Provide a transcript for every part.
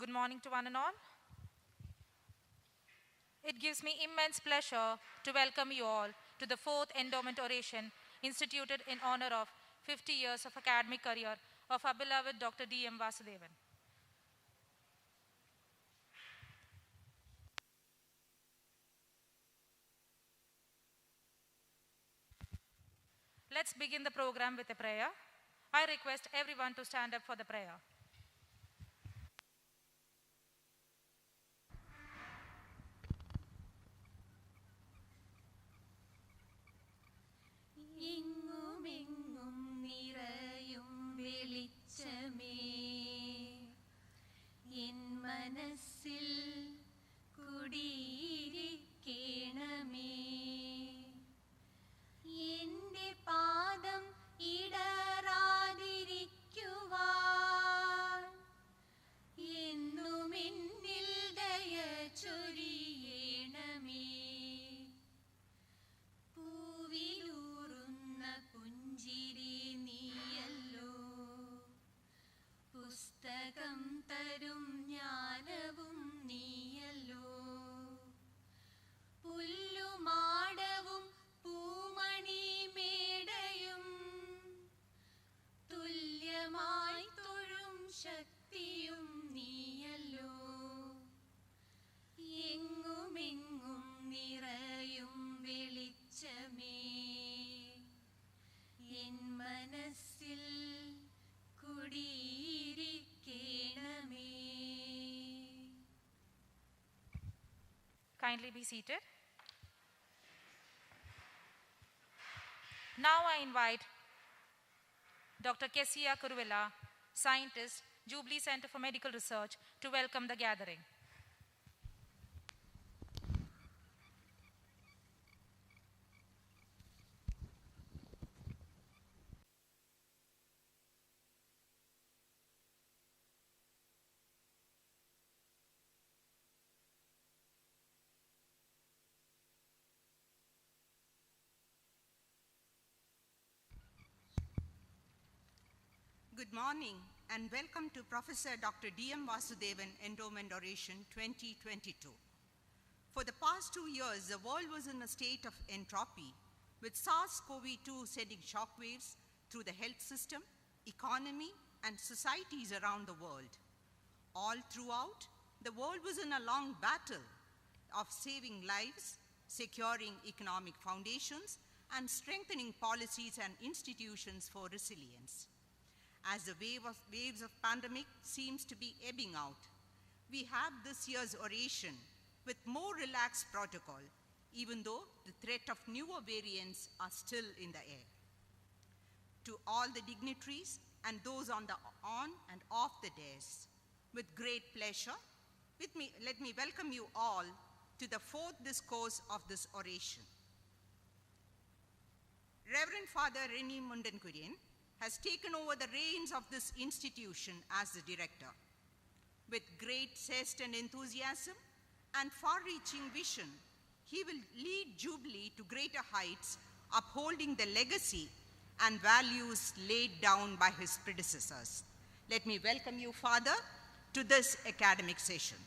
Good morning to one and all. It gives me immense pleasure to welcome you all to the 4th Endowment Oration instituted in honor of 50 years of academic career of our beloved Dr. D.M. Vasudevan. Let's begin the program with a prayer. I request everyone to stand up for the prayer. എങ്ങുമെങ്ങും നിറയും വെളിച്ചമേ N മനസ്സിൽ കുടിയിരിക്കണമേ എൻ്റെ പാദം ഇടറാതിരിക്കുവാൻ എന്നും എന്നിൽ ദയ ചൊരിയണമേ പൂവിലൂറുന്ന പുഞ്ചിരി നീയല്ലോ പുസ്തകം തരും ജ്ഞാനവും നീയല്ലോ പുല്ലുമാടവും പൂമണി മേടയും തുല്യമായി തൊഴും ശക്തിയും നീയല്ലോ എങ്ങുമെങ്ങും നിറയും വെളിച്ചമേ എൻ മനസ്സിൽ കുടിയിരിക്കണമേ. Kindly be seated. Now I invite Dr. Kesia Kuruvilla, scientist, Jubilee Center for Medical Research, to welcome the gathering. Good morning and welcome to Professor Dr. D.M. Vasudevan Endowment Oration 2022. For the past 2 years, the world was in a state of entropy, with SARS-CoV-2 sending shockwaves through the health system, economy, and societies around the world. All throughout, the world was in a long battle of saving lives, securing economic foundations, and strengthening policies and institutions for resilience. As the waves of pandemic seems to be ebbing out, we have this year's oration with more relaxed protocol, even though the threat of newer variants are still in the air. To all the dignitaries and those on and off the dais, with great pleasure, let me welcome you all to the 4th discourse of this oration. Reverend Father Rennie Mundankurian has taken over the reins of this institution as the director. With great zest and enthusiasm and far-reaching vision, he will lead Jubilee to greater heights, upholding the legacy and values laid down by his predecessors. Let me welcome you, Father, to this academic session.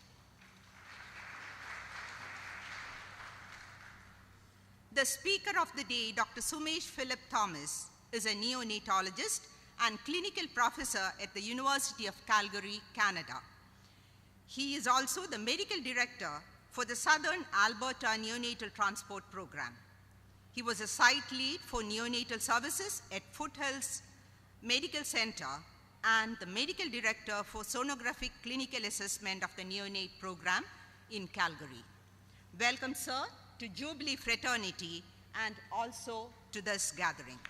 The speaker of the day, Dr. Sumesh Philip Thomas, is a neonatologist and clinical professor at the University of Calgary, Canada. He is also the medical director for the Southern Alberta Neonatal Transport Program. He was a site lead for neonatal services at Foothills Medical Center and the medical director for sonographic clinical assessment of the neonate program in Calgary. Welcome, sir, to Jubilee Fraternity and also to this gathering.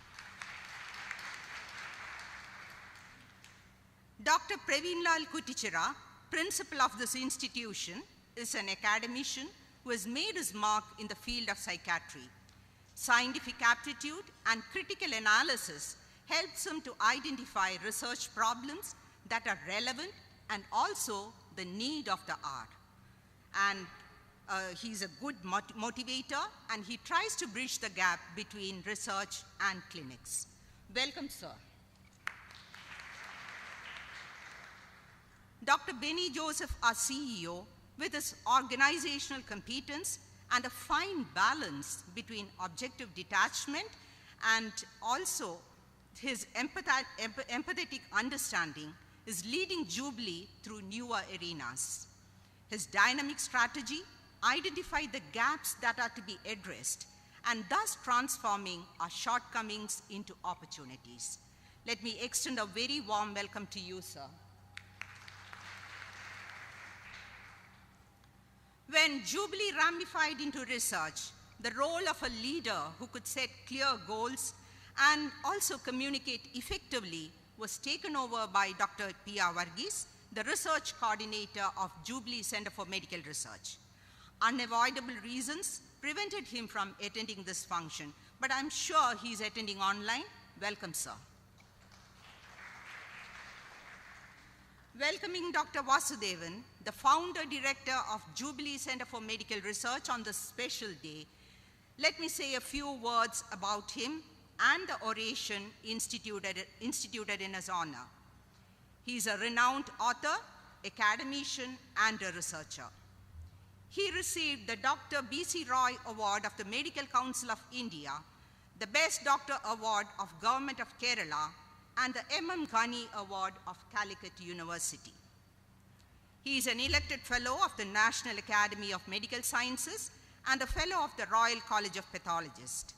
Dr. Pravinlal Kuttichira, principal of this institution, is an academician who has made his mark in the field of psychiatry. Scientific aptitude and critical analysis helps him to identify research problems that are relevant and also the need of the hour. And he's a good motivator, and he tries to bridge the gap between research and clinics. Welcome, sir. Dr. Benny Joseph, our CEO, with his organizational competence and a fine balance between objective detachment and also his empathetic understanding, is leading Jubilee through newer arenas. His dynamic strategy identified the gaps that are to be addressed and thus transforming our shortcomings into opportunities. Let me extend a very warm welcome to you, sir. When Jubilee ramified into research, the role of a leader who could set clear goals and also communicate effectively was taken over by Dr. Pia Varghese, the research coordinator of Jubilee Center for Medical Research. Unavoidable reasons prevented him from attending this function, but I'm sure he's attending online. Welcome, sir. Welcoming Dr. Vasudevan, the founder director of Jubilee Center for Medical Research on this special day, let me say a few words about him and the oration instituted in his honor. He is a renowned author, academician, and a researcher. He received the Dr. B.C. Roy Award of the Medical Council of India, the Best Doctor Award of Government of Kerala, and the M.M. Ghani Award of Calicut University. He is an elected fellow of the National Academy of Medical Sciences and a fellow of the Royal College of Pathologists.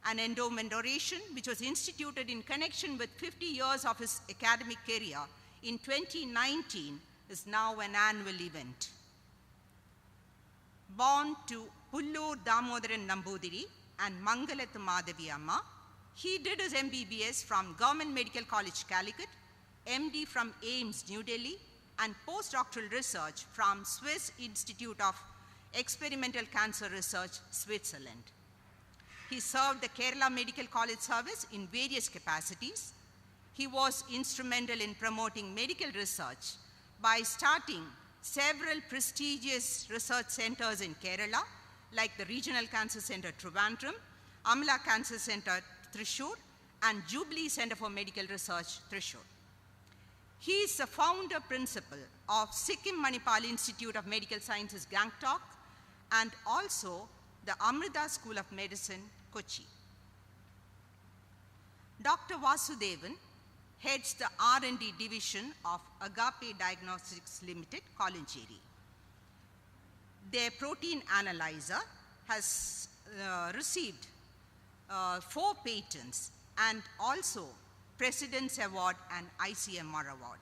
An endowment oration, which was instituted in connection with 50 years of his academic career in 2019, is now an annual event. Born to Pullur Damodaran Nambudiri and Mangalathu Madhavi Amma, he did his MBBS from Government Medical College, Calicut, MD from AIIMS, New Delhi, and postdoctoral research from Swiss Institute of Experimental Cancer Research, Switzerland. He served the Kerala Medical College Service in various capacities. He was instrumental in promoting medical research by starting several prestigious research centers in Kerala, like the Regional Cancer Center, Trivandrum, Amla Cancer Center, Thrissur, and Jubilee Center for Medical Research, Thrissur. He is the founder principal of Sikkim Manipal Institute of Medical Sciences, Gangtok, and also the Amrita School of Medicine, Kochi. Dr. Vasudevan heads the R&D division of Agape Diagnostics Limited, Kolancheri. Their protein analyzer has received 4 patents and also President's Award and ICMR Award.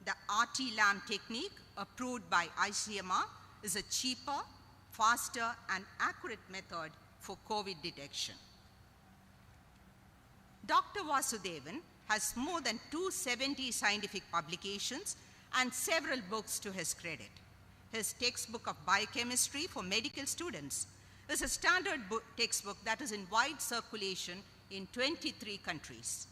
The RT-LAM technique approved by ICMR is a cheaper, faster, and accurate method for COVID detection. Dr. Vasudevan has more than 270 scientific publications and several books to his credit. His textbook of biochemistry for medical students is a standard textbook that is in wide circulation in 23 countries.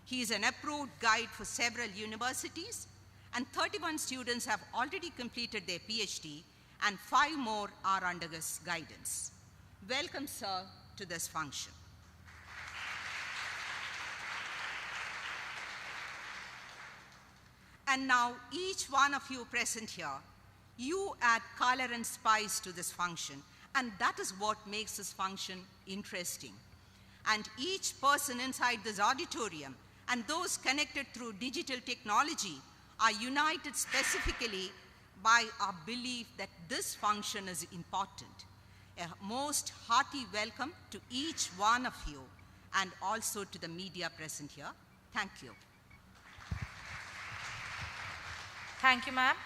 He is an approved guide for several universities, and 31 students have already completed their PhD, and 5 more are under his guidance. Welcome, sir, to this function. And now, each one of you present here, you add color and spice to this function, and that is what makes this function interesting. And each person inside this auditorium and those connected through digital technology are united specifically by our belief that this function is important. A most hearty welcome to each one of you and also to the media present here. Thank you. Thank you, ma'am.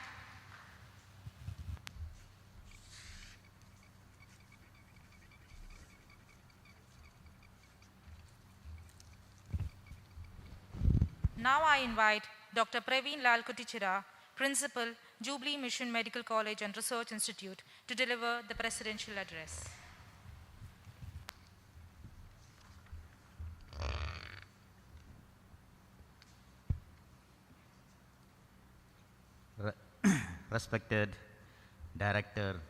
Now I invite Dr. Praveen Lal Kutichira, Principal, Jubilee Mission Medical College and Research Institute, to deliver the presidential address. Respected Director,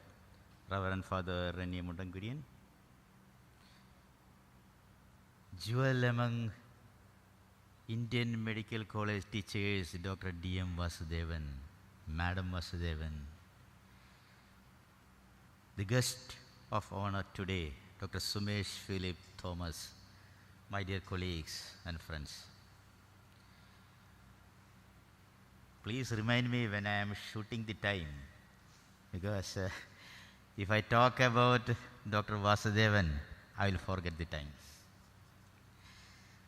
Reverend Father Rene Mundangurian, jewel among Indian Medical College teachers, Dr. D.M. Vasudevan, Madam Vasudevan, the guest of honor today, Dr. Sumesh Philip Thomas, my dear colleagues and friends. Please remind me when I am shooting the time, because if I talk about Dr. Vasudevan, I will forget the time.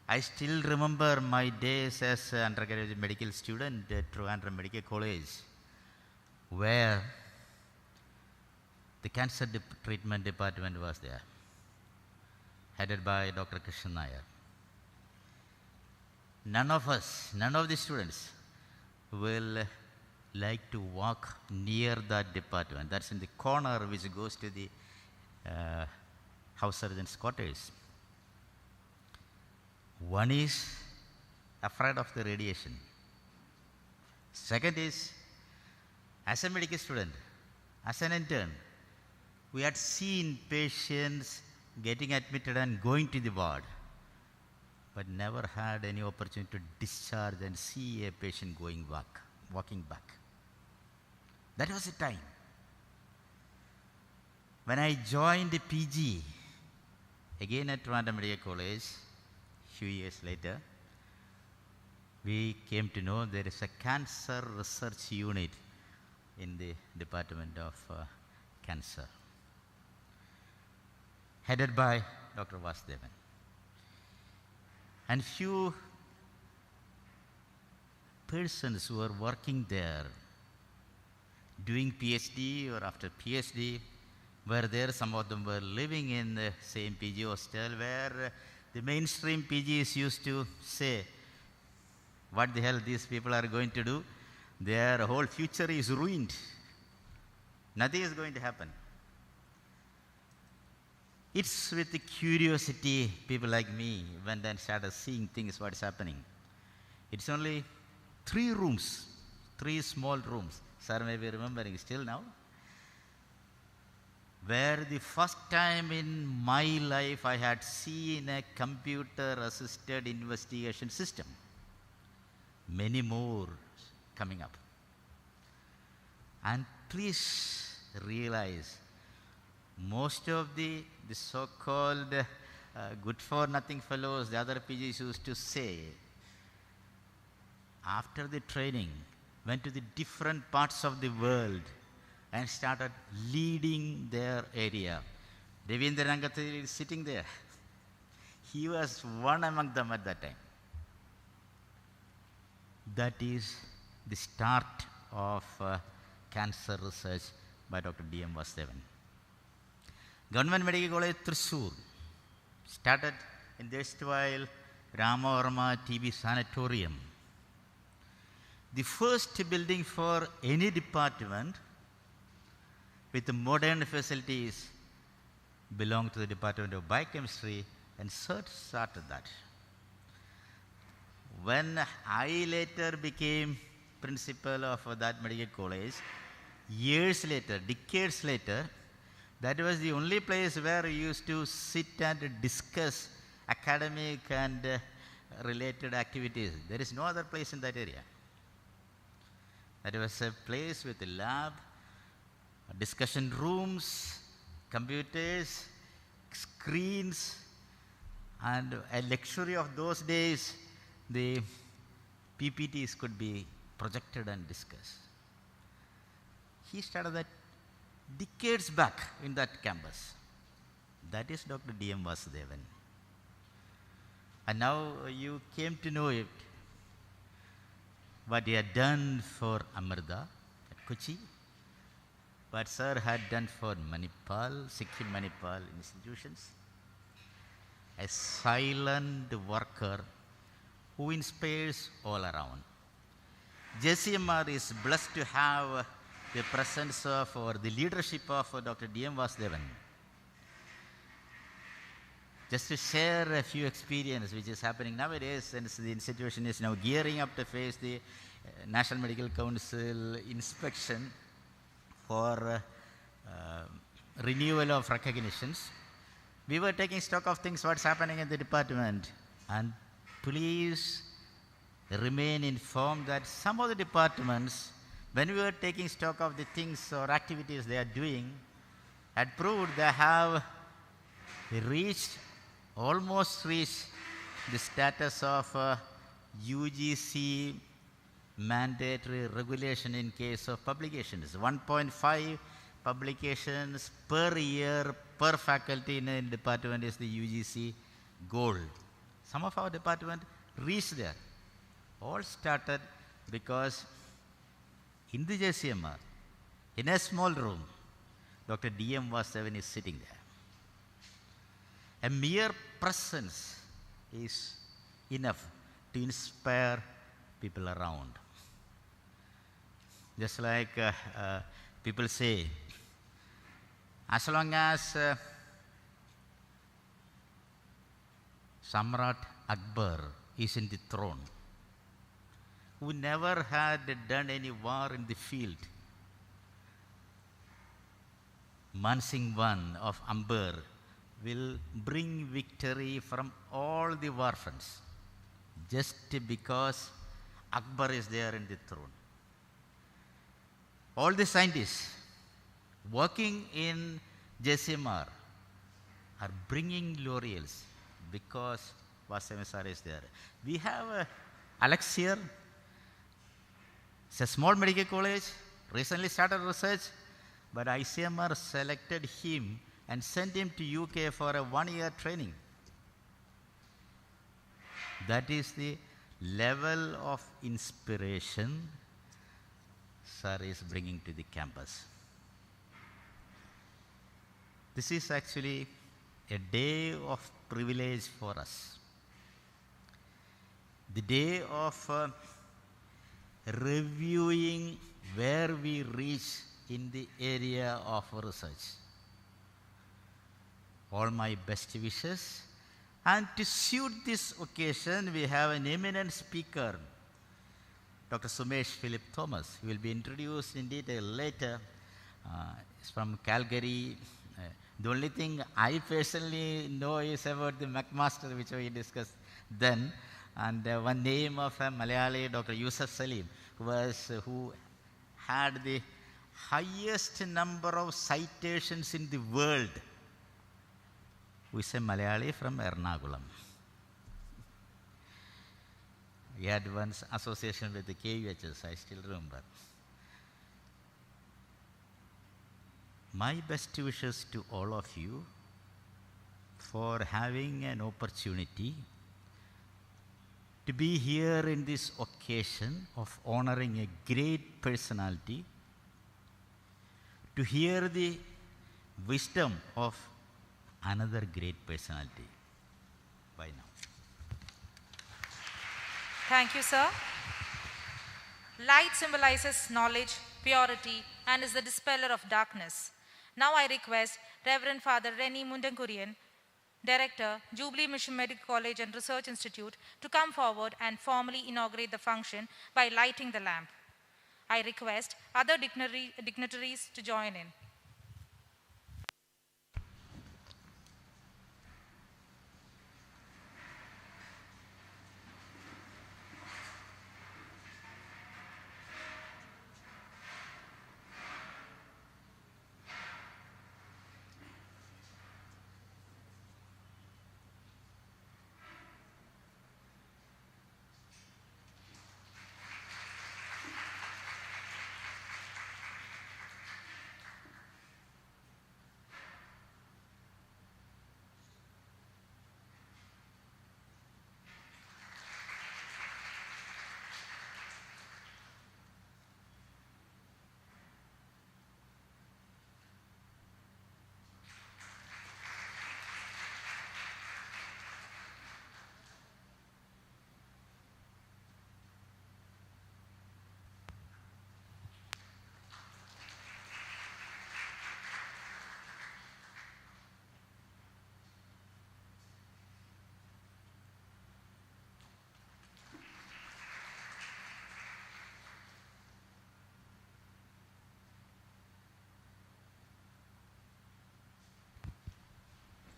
I still remember my days as an undergraduate medical student at Trivandrum Medical College, where the cancer treatment department was there, headed by Dr. Krishnan Nair. None of us, none of the students will like to walk near that department. That's in the corner which goes to the house surgeon's quarters. One is afraid of the radiation. Second is, as a medical student, as an intern, we had seen patients getting admitted and going to the ward, but never had any opportunity to discharge and see a patient walking back. That was the time. When I joined the PG, again at Trivandrum Medical College, few years later, we came to know there is a cancer research unit in the Department of Cancer, headed by Dr. Vasudevan. And few persons who are working there, doing PhD or after PhD, were there. Some of them were living in the same PG hostel where the mainstream PGs used to say, what the hell these people are going to do? Their whole future is ruined. Nothing is going to happen. It's with the curiosity people like me went and started seeing things, what's happening. It's only 3 rooms, 3 small rooms. Sir may be remembering still now. Where the first time in my life I had seen a computer-assisted investigation system. Many more coming up. And please realize, most of the so-called good-for-nothing fellows, the other PGs used to say, after the training, went to the different parts of the world and started leading their area. Devendra Rangathi is sitting there. He was one among them at that time. That is the start of cancer research by Dr. D.M. Vasudevan. Government Medical College, Thrissur, started in the erstwhile Ramavarma TB Sanatorium. The first building for any department with modern facilities belonged to the Department of Biochemistry, and started that. When I later became principal of that medical college, years later, decades later, that was the only place where we used to sit and discuss academic and related activities. There is no other place in that area. That was a place with a lab, discussion rooms, computers, screens, and a luxury of those days, the PPTs could be projected and discussed. He started that decades back in that campus. That is Dr. D.M. Vasudevan. And now you came to know it, what he had done for Amrita at Kochi, what Sir had done for Manipal, Sikkim Manipal institutions. A silent worker who inspires all around. JCMR is blessed to have the presence of, or the leadership of Dr. D.M. Vasudevan. Just to share a few experiences which is happening nowadays, since the institution is now gearing up to face the National Medical Council inspection for renewal of recognitions. We were taking stock of things, what's happening in the department, and please remain informed that some of the departments when we were taking stock of the things or activities they are doing, had proved they have almost reached the status of UGC mandatory regulation in case of publications. 1.5 publications per year per faculty in a department is the UGC goal. Some of our department reached there. All started because in the JCMR, in a small room, Dr. D.M. Vasudevan is sitting there. A mere presence is enough to inspire people around. Just like people say, as long as Samrat Akbar is in the throne, who never had done any war in the field, Mansingh I of Amber will bring victory from all the war fronts just because Akbar is there in the throne. All the scientists working in JCMR are bringing laurels because Vasudevan sir is there. We have Alex here. It's a small medical college, recently started research, but ICMR selected him and sent him to UK for a 1-year training. That is the level of inspiration sir is bringing to the campus. This is actually a day of privilege for us. The day of reviewing where we reach in the area of research. All my best wishes. And to suit this occasion, we have an eminent speaker, Dr. Sumesh Philip Thomas. He will be introduced in detail later. He's from Calgary. The only thing I personally know is about the McMaster, which we discussed then. And one name of a Malayali, Dr. Yusuf Salim, who had the highest number of citations in the world, who is a Malayali from Ernakulam. We had once association with the KUHS, I still remember. My best wishes to all of you for having an opportunity to be here in this occasion of honoring a great personality, to hear the wisdom of another great personality. Bye now. Thank you, sir. Light symbolizes knowledge, purity, and is the dispeller of darkness. Now I request Reverend Father Rennie Mundankurian, Director, Jubilee Mission Medical College and Research Institute, to come forward and formally inaugurate the function by lighting the lamp. I request other dignitaries to join in.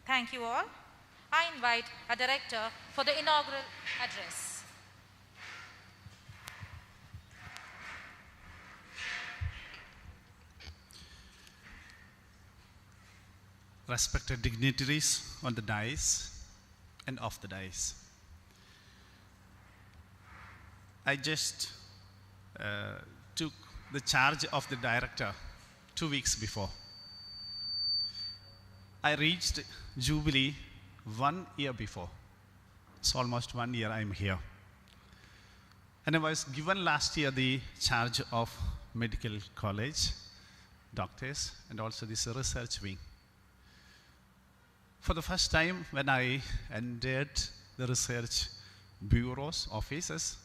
Thank you all. I invite our director for the inaugural address. respected dignitaries on the dais and off the dais. I just took the charge of the director 2 weeks before. I reached Jubilee 1 year before. It's almost 1 year I'm here. And I was given last year the charge of medical college, doctors, and also this research wing. For the first time when I entered the research bureau's offices,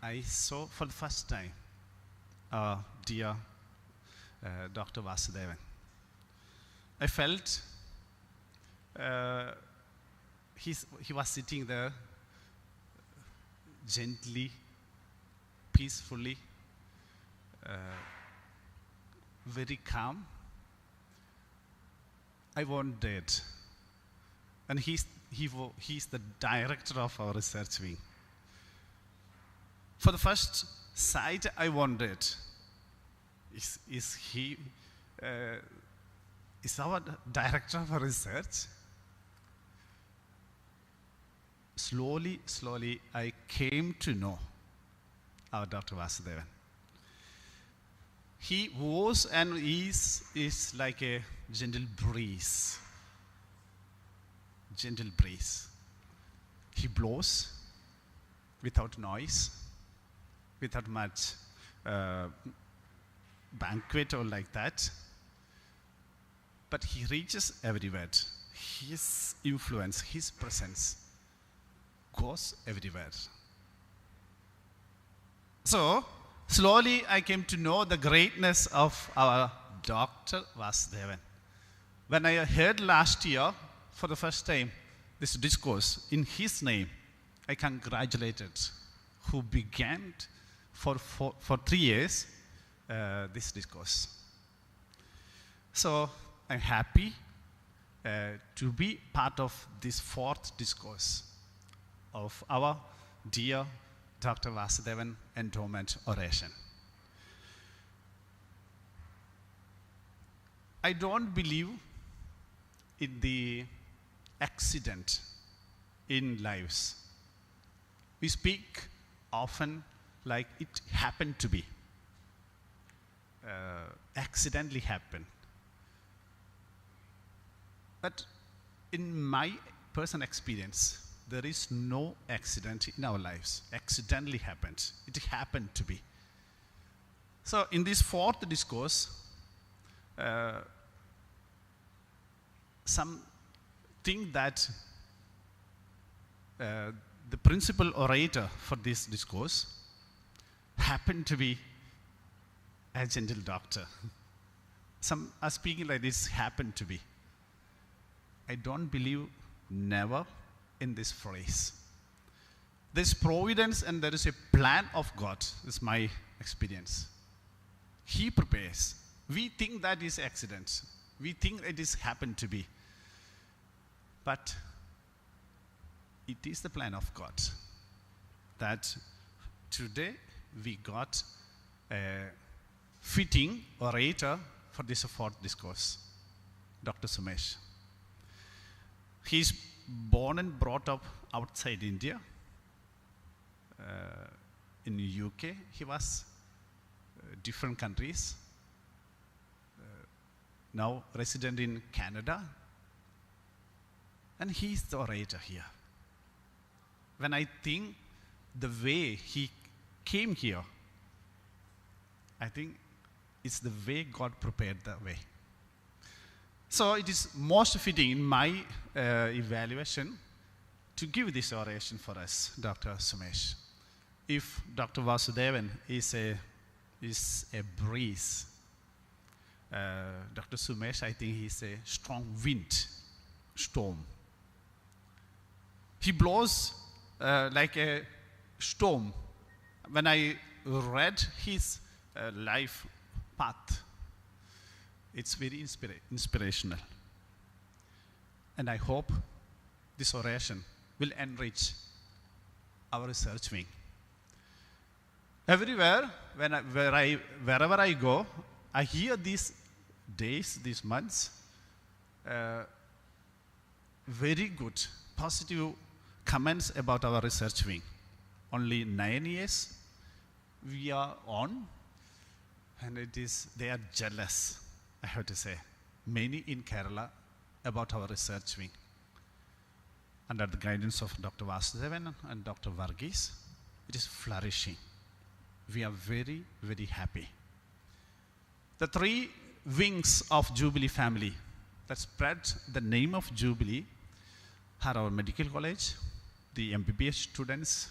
I saw for the first time dear Dr. Vasudevan. I felt he was sitting there gently, peacefully, very calm. I wondered, and he's the director of our research wing. For the first sight, I wondered, is he is our director of research? Slowly, I came to know our Dr. Vasudevan. He was and is like a gentle breeze. Gentle breeze. He blows without noise, without much banquet or like that. But he reaches everywhere. His influence, his presence goes everywhere. So, slowly I came to know the greatness of our Dr. Vasudevan. When I heard last year, for the first time, this discourse in his name, I congratulated who began for 3 years this discourse. So, I'm happy to be part of this 4th discourse of our dear Dr. Vasudevan Endowment Oration. I don't believe in the accident in lives. We speak often like it happened to be, accidentally happened. But in my personal experience, there is no accident in our lives. Accidentally happened. It happened to be. So in this 4th discourse, something that the principal orator for this discourse happened to be a gentle doctor. Some are speaking like this happened to be. I don't believe never in this phrase. There's providence and there is a plan of God, is my experience. He prepares. We think that is accident. We think it is happened to be. But it is the plan of God that today we got a fitting orator for this 4th discourse, Dr. Sumesh. He's born and brought up outside India. In the UK, he was different countries. Now resident in Canada. And he's the orator here. When I think the way he came here, I think it's the way God prepared the way. So it is most fitting in my evaluation to give this oration for us, Dr. Sumesh. If Dr. Vasudevan is a breeze, Dr. Sumesh, I think he's a strong wind, storm. He blows like a storm. When I read his life path, it's very inspirational. And I hope this oration will enrich our research wing. Everywhere, wherever I go, I hear these days, these months, very good, positive comments about our research wing. Only 9 years we are on, and they are jealous, I have to say, many in Kerala, about our research wing. Under the guidance of Dr. Vasudevan and Dr. Varghese, it is flourishing. We are very, very happy. The 3 wings of Jubilee family that spread the name of Jubilee are our medical college, the MBBS students,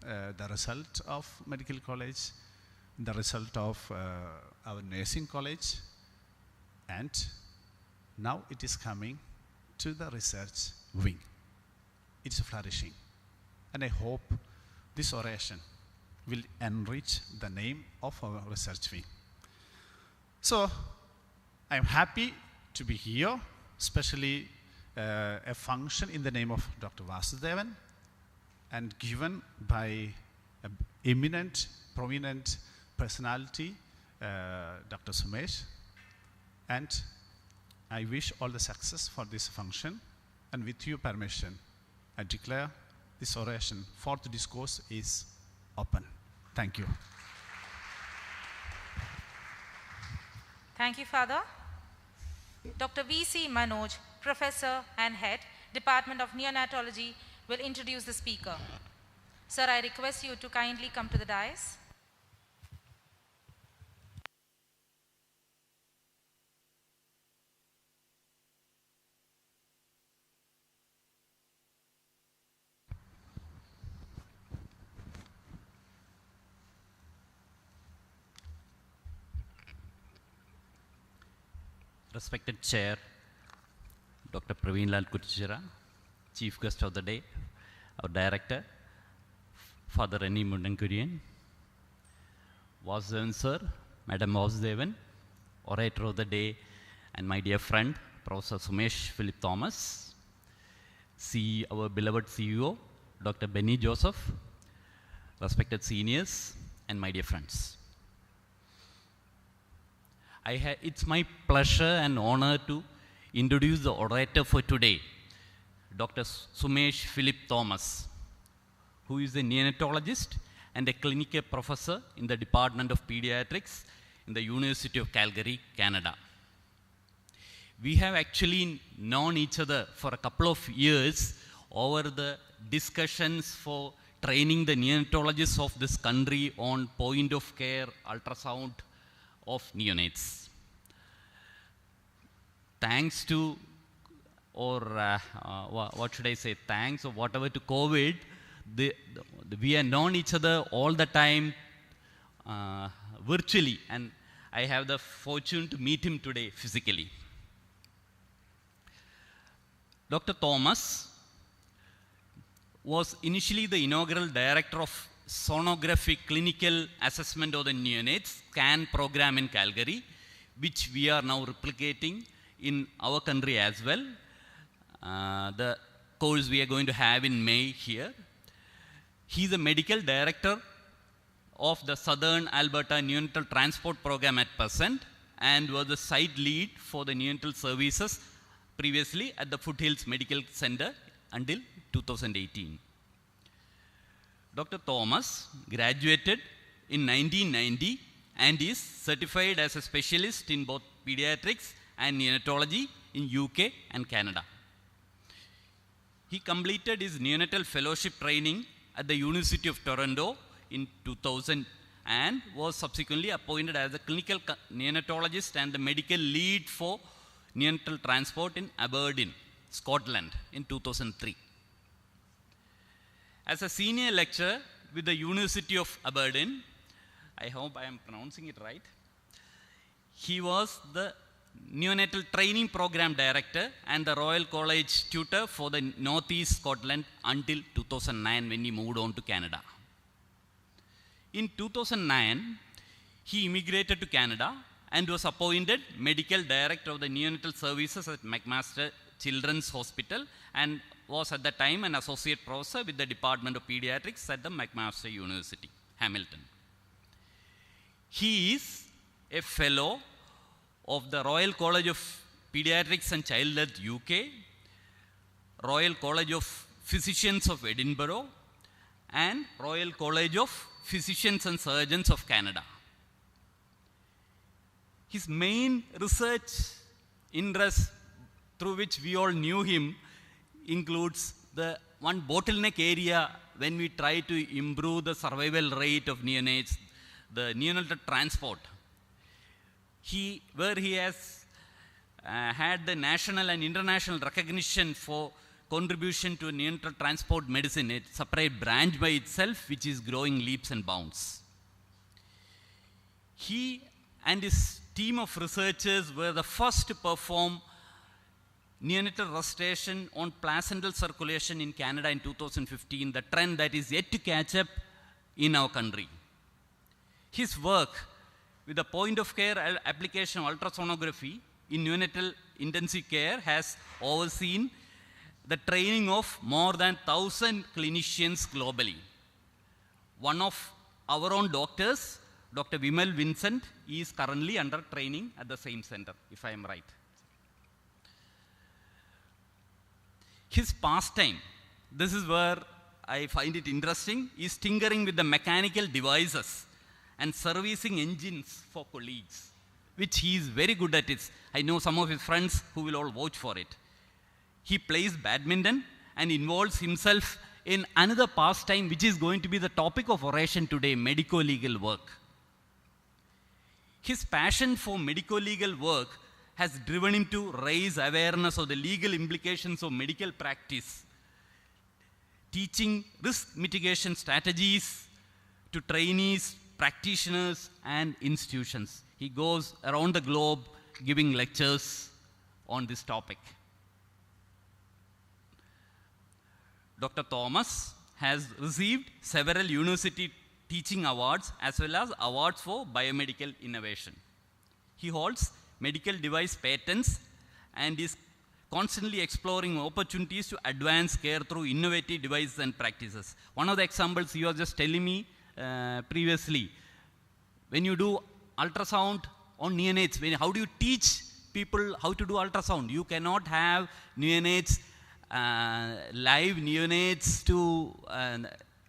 the result of medical college, the result of our nursing college, and now it is coming to the research wing. It is flourishing. And I hope this oration will enrich the name of our research wing. So, I am happy to be here, especially a function in the name of Dr. Vasudevan and given by an eminent, prominent personality, Dr. Sumesh. And I wish all the success for this function. And with your permission, I declare this oration, fourth discourse, is open. Thank you. Thank you, Father. Dr. V.C. Manoj, Professor and Head, Department of Neonatology, will introduce the speaker. Sir, I request you to kindly come to the dais. Respected Chair, Dr. Praveen Lal Kuchera, Chief Guest of the Day, our Director, Father Reni Mundankurian, Vasudevan Sir, Madam Vasudevan, Orator of the Day, and my dear friend, Professor Sumesh Philip Thomas, our beloved CEO, Dr. Benny Joseph, respected seniors, and my dear friends. It's my pleasure and honor to introduce the orator for today, Dr. Sumesh Philip Thomas, who is a neonatologist and a clinical professor in the Department of Pediatrics in the University of Calgary, Canada. We have actually known each other for a couple of years over the discussions for training the neonatologists of this country on point of care ultrasound of neonates. Thanks to, or what should I say, thanks or whatever to COVID, we have known each other all the time virtually, and I have the fortune to meet him today physically. Dr. Thomas was initially the inaugural director of sonographic clinical assessment of the neonates SCAN program in Calgary, which we are now replicating in our country as well. The course we are going to have in May here. He is a medical director of the Southern Alberta Neonatal Transport Program at present and was the site lead for the neonatal services previously at the Foothills Medical Center until 2018. Dr. Thomas graduated in 1990 and is certified as a specialist in both pediatrics and neonatology in UK and Canada. He completed his neonatal fellowship training at the University of Toronto in 2000 and was subsequently appointed as a clinical neonatologist and the medical lead for neonatal transport in Aberdeen, Scotland in 2003. As a senior lecturer with the University of Aberdeen, I hope I am pronouncing it right, he was the neonatal training program director and the Royal College tutor for the Northeast Scotland until 2009 when he moved on to Canada. In 2009, he immigrated to Canada and was appointed medical director of the neonatal services at McMaster Children's Hospital and was at the time an associate professor with the Department of Pediatrics at the McMaster University, Hamilton. He is a fellow of the Royal College of Pediatrics and Child Health UK, Royal College of Physicians of Edinburgh, and Royal College of Physicians and Surgeons of Canada. His main research interest through which we all knew him includes the one bottleneck area when we try to improve the survival rate of neonates, the neonatal transport. Where he has had the national and international recognition for contribution to neonatal transport medicine, a separate branch by itself, which is growing leaps and bounds. He and his team of researchers were the first to perform neonatal restoration on placental circulation in Canada in 2015, the trend that is yet to catch up in our country. His work with the point of care application of ultrasonography in neonatal intensive care has overseen the training of more than 1,000 clinicians globally. One of our own doctors, Dr. Vimal Vincent, is currently under training at the same center, if I am right. His pastime, this is where I find it interesting, is tinkering with the mechanical devices and servicing engines for colleagues, which he is very good at it. I know some of his friends who will all vouch for it. He plays badminton and involves himself in another pastime, which is going to be the topic of oration today, medico-legal work. His passion for medico-legal work has driven him to raise awareness of the legal implications of medical practice, teaching risk mitigation strategies to trainees, practitioners, and institutions. He goes around the globe giving lectures on this topic. Dr. Thomas has received several university teaching awards as well as awards for biomedical innovation. He holds medical device patents and is constantly exploring opportunities to advance care through innovative devices and practices. One of the examples you were just telling me previously, when you do ultrasound on neonates, how do you teach people how to do ultrasound? You cannot have neonates, live neonates to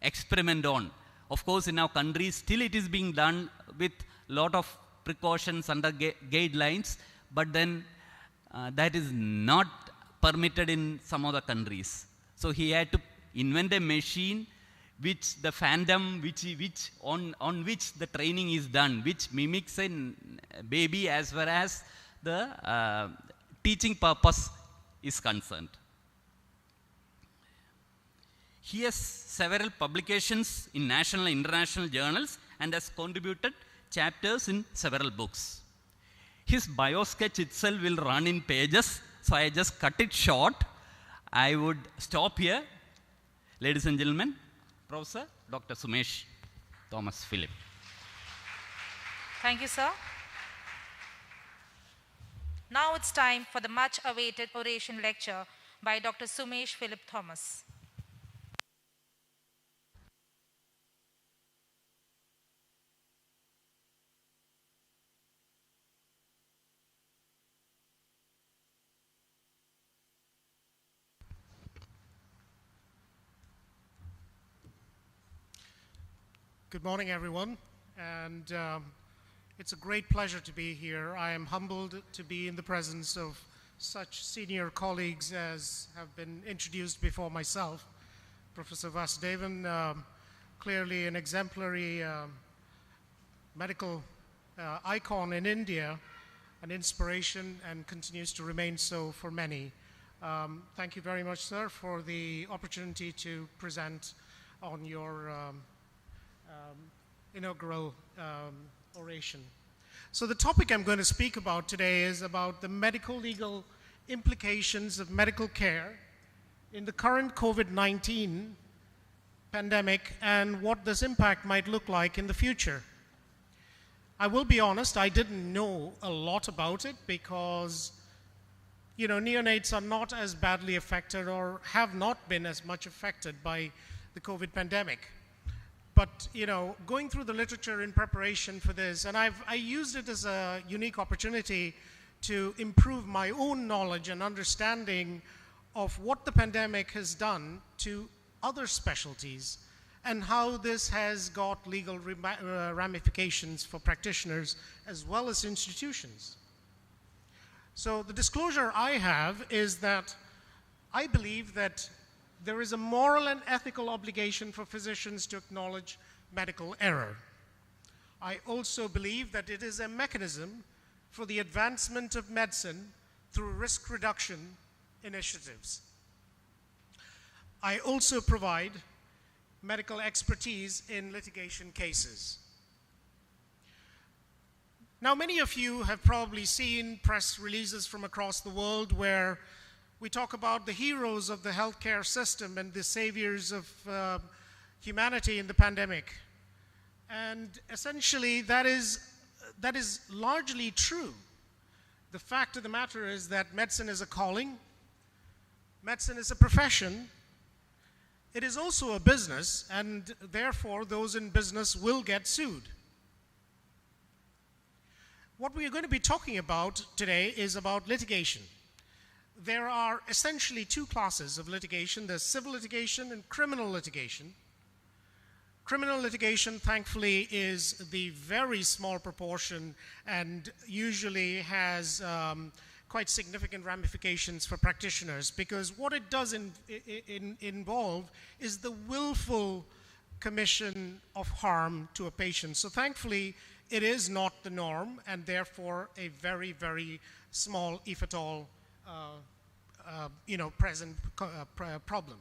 experiment on. Of course, in our country, still it is being done with a lot of precautions under guidelines, but then that is not permitted in some other countries. So he had to invent a machine which the phantom, on which the training is done, which mimics a baby as far as the teaching purpose is concerned. He has several publications in national and international journals and has contributed chapters in several books. His bio sketch itself will run in pages, so I just cut it short. I would stop here. Ladies and gentlemen, Professor Dr. Sumesh Thomas Philip. Thank you, sir. Now it's time for the much awaited oration lecture by Dr. Sumesh Philip Thomas. Good morning, everyone, and it's a great pleasure to be here. I am humbled to be in the presence of such senior colleagues as have been introduced before myself. Professor Vasudevan, clearly an exemplary medical icon in India, an inspiration, and continues to remain so for many. Thank you very much, sir, for the opportunity to present on your inaugural oration. So the topic I'm going to speak about today is about the medical legal implications of medical care in the current COVID-19 pandemic and what this impact might look like in the future. I will be honest, I didn't know a lot about it because, neonates are not as badly affected or have not been as much affected by the COVID pandemic. But, going through the literature in preparation for this, and I used it as a unique opportunity to improve my own knowledge and understanding of what the pandemic has done to other specialties and how this has got legal ramifications for practitioners as well as institutions. So the disclosure I have is that I believe that there is a moral and ethical obligation for physicians to acknowledge medical error. I also believe that it is a mechanism for the advancement of medicine through risk reduction initiatives. I also provide medical expertise in litigation cases. Now, many of you have probably seen press releases from across the world where we talk about the heroes of the healthcare system and the saviors of humanity in the pandemic. And essentially, that is largely true. The fact of the matter is that medicine is a calling, medicine is a profession, it is also a business, and therefore those in business will get sued. What we are going to be talking about today is about litigation. There are essentially two classes of litigation. There's civil litigation and criminal litigation. Criminal litigation, thankfully, is the very small proportion and usually has quite significant ramifications for practitioners, because what it does involve is the willful commission of harm to a patient. So thankfully, it is not the norm, and therefore a very, very small, if at all, present problem.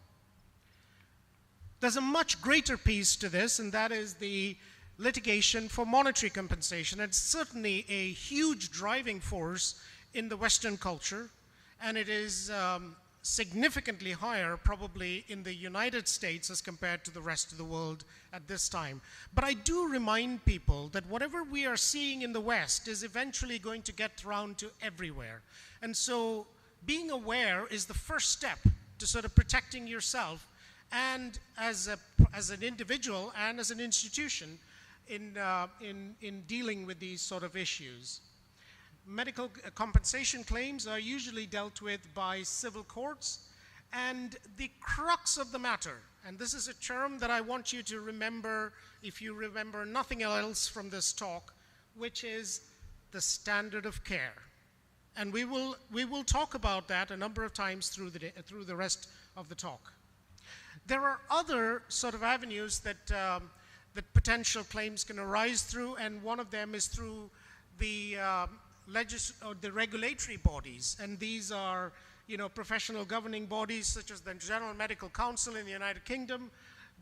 There's a much greater piece to this, and that is the litigation for monetary compensation. It's certainly a huge driving force in the Western culture, and it is significantly higher probably in the United States as compared to the rest of the world at this time. But I do remind people that whatever we are seeing in the West is eventually going to get around to everywhere. And so being aware is the first step to sort of protecting yourself and as an individual and as an institution in dealing with these sort of issues. Medical compensation claims are usually dealt with by civil courts, and the crux of the matter, and this is a term that I want you to remember if you remember nothing else from this talk, which is the standard of care. And we will talk about that a number of times through the rest of the talk. There are other sort of avenues that potential claims can arise through, and one of them is through the regulatory bodies, and these are professional governing bodies such as the General Medical Council in the United Kingdom,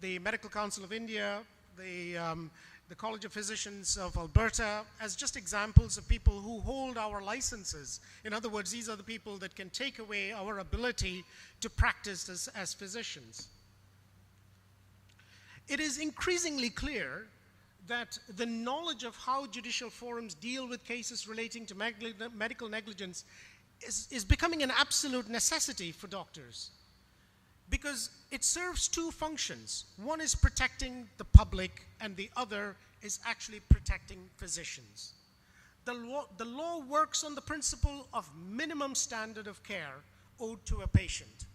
the Medical Council of India, the College of Physicians of Alberta, as just examples of people who hold our licenses. In other words, these are the people that can take away our ability to practice as physicians. It is increasingly clear that the knowledge of how judicial forums deal with cases relating to medical negligence is becoming an absolute necessity for doctors, because it serves two functions. One is protecting the public, and the other is actually protecting physicians. The law works on the principle of minimum standard of care owed to a patient.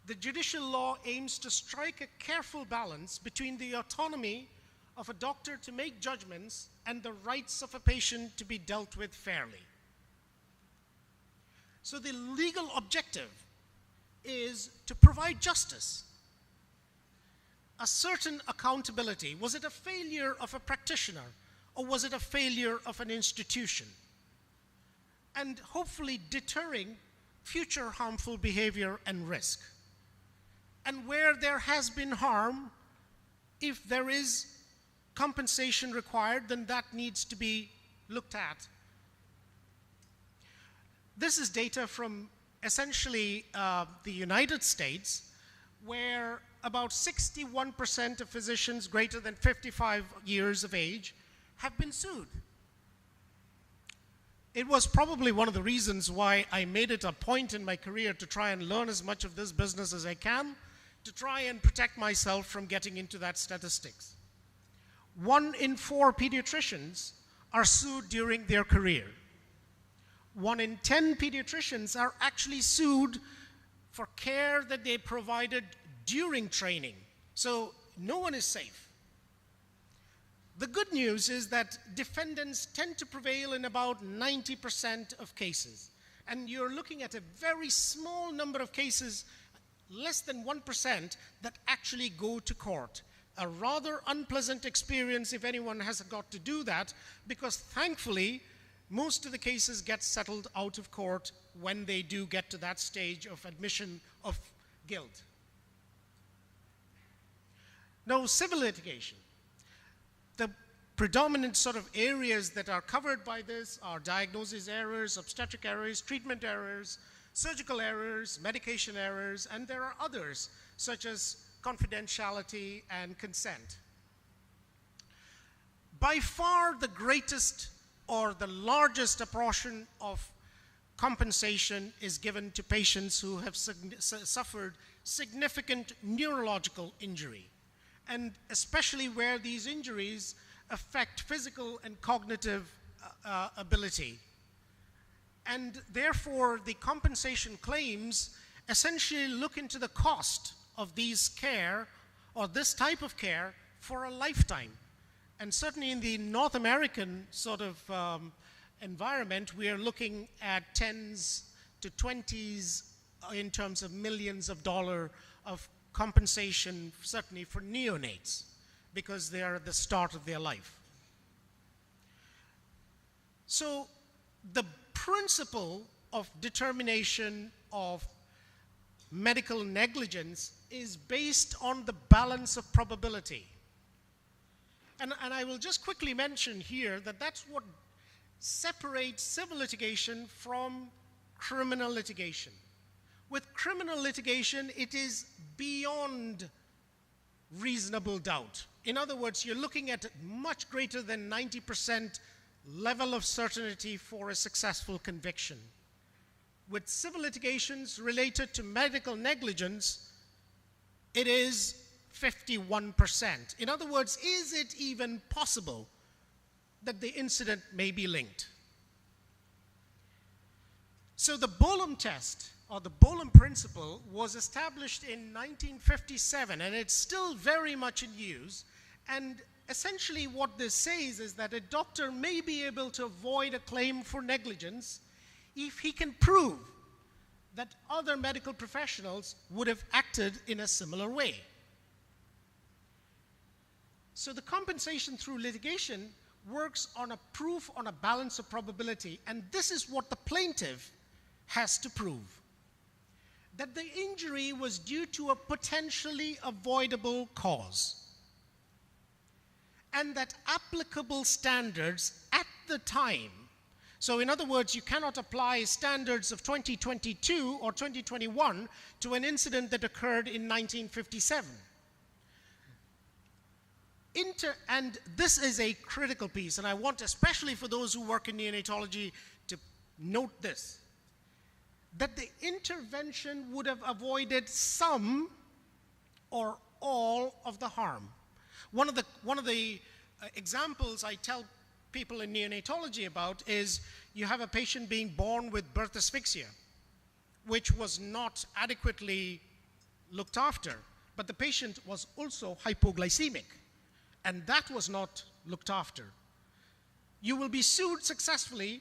The judicial law aims to strike a careful balance between the autonomy of a doctor to make judgments and the rights of a patient to be dealt with fairly. So the legal objective is to provide justice, a certain accountability. Was it a failure of a practitioner, or was it a failure of an institution? And hopefully deterring future harmful behavior and risk. And where there has been harm, if there is compensation required, then that needs to be looked at. This is data from essentially the United States, where about 61% of physicians greater than 55 years of age have been sued. It was probably one of the reasons why I made it a point in my career to try and learn as much of this business as I can, to try and protect myself from getting into that statistics. 1 in 4 pediatricians are sued during their career. 1 in 10 pediatricians are actually sued for care that they provided during training. So no one is safe. The good news is that defendants tend to prevail in about 90% of cases. And you're looking at a very small number of cases, less than 1%, that actually go to court. A rather unpleasant experience if anyone has got to do that, because thankfully, most of the cases get settled out of court when they do get to that stage of admission of guilt. Now, civil litigation. The predominant sort of areas that are covered by this are diagnosis errors, obstetric errors, treatment errors, surgical errors, medication errors, and there are others, such as confidentiality and consent. By far the greatest or the largest portion of compensation is given to patients who have suffered significant neurological injury, and especially where these injuries affect physical and cognitive ability. And therefore, the compensation claims essentially look into the cost of these care or this type of care for a lifetime. And certainly in the North American sort of environment, we are looking at 10s to 20s in terms of millions of dollars of compensation, certainly for neonates, because they are at the start of their life. So the principle of determination of medical negligence is based on the balance of probability. And I will just quickly mention here that that's what separates civil litigation from criminal litigation. With criminal litigation, it is beyond reasonable doubt. In other words, you're looking at much greater than 90% level of certainty for a successful conviction. With civil litigations related to medical negligence, it is 51%. In other words, is it even possible that the incident may be linked? So the Bolum test, or the Bolan Principle, was established in 1957, and it's still very much in use. And essentially what this says is that a doctor may be able to avoid a claim for negligence if he can prove that other medical professionals would have acted in a similar way. So the compensation through litigation works on a proof on a balance of probability, and this is what the plaintiff has to prove: that the injury was due to a potentially avoidable cause, and that applicable standards at the time. So in other words, you cannot apply standards of 2022 or 2021 to an incident that occurred in 1957. And this is a critical piece, and I want, especially for those who work in neonatology, to note this: that the intervention would have avoided some or all of the harm. One of the examples I tell people in neonatology about is you have a patient being born with birth asphyxia, which was not adequately looked after, but the patient was also hypoglycemic, and that was not looked after. You will be sued successfully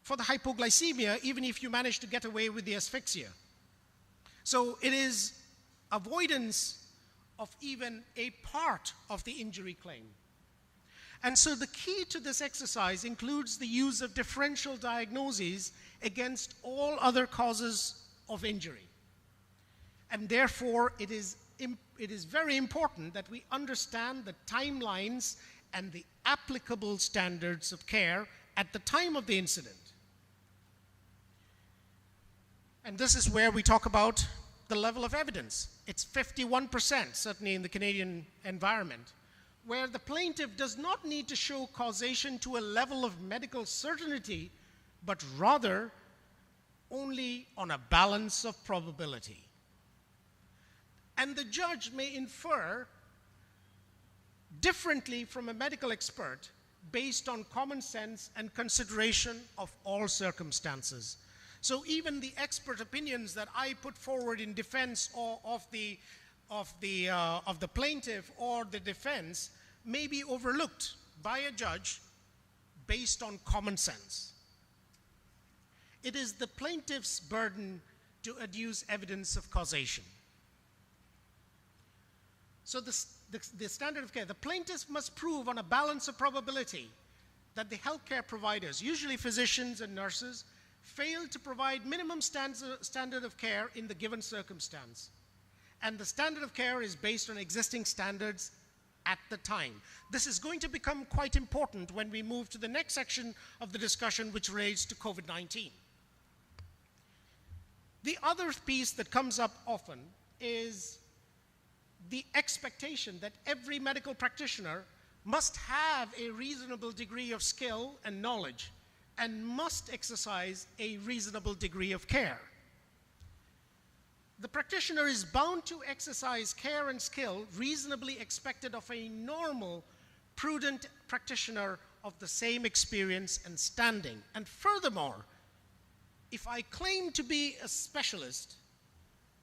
for the hypoglycemia even if you manage to get away with the asphyxia. So it is avoidance of even a part of the injury claim. And so the key to this exercise includes the use of differential diagnoses against all other causes of injury. And therefore, it is very important that we understand the timelines and the applicable standards of care at the time of the incident. And this is where we talk about the level of evidence. It's 51%, certainly in the Canadian environment, where the plaintiff does not need to show causation to a level of medical certainty, but rather only on a balance of probability. And the judge may infer differently from a medical expert based on common sense and consideration of all circumstances. So even the expert opinions that I put forward in defense of the plaintiff or the defense may be overlooked by a judge based on common sense. It is the plaintiff's burden to adduce evidence of causation. So the standard of care, the plaintiff must prove on a balance of probability that the healthcare providers, usually physicians and nurses, failed to provide minimum standard of care in the given circumstance. And the standard of care is based on existing standards at the time. This is going to become quite important when we move to the next section of the discussion, which relates to COVID-19. The other piece that comes up often is the expectation that every medical practitioner must have a reasonable degree of skill and knowledge and must exercise a reasonable degree of care. The practitioner is bound to exercise care and skill reasonably expected of a normal, prudent practitioner of the same experience and standing. And furthermore, if I claim to be a specialist,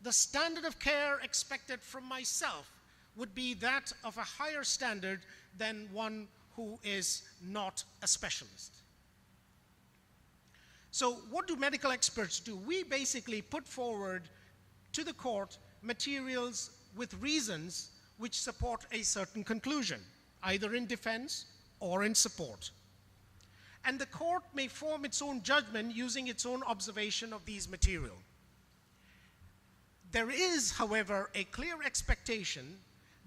the standard of care expected from myself would be that of a higher standard than one who is not a specialist. So what do medical experts do? We basically put forward to the court materials with reasons which support a certain conclusion, either in defense or in support. And the court may form its own judgment using its own observation of these material. There is, however, a clear expectation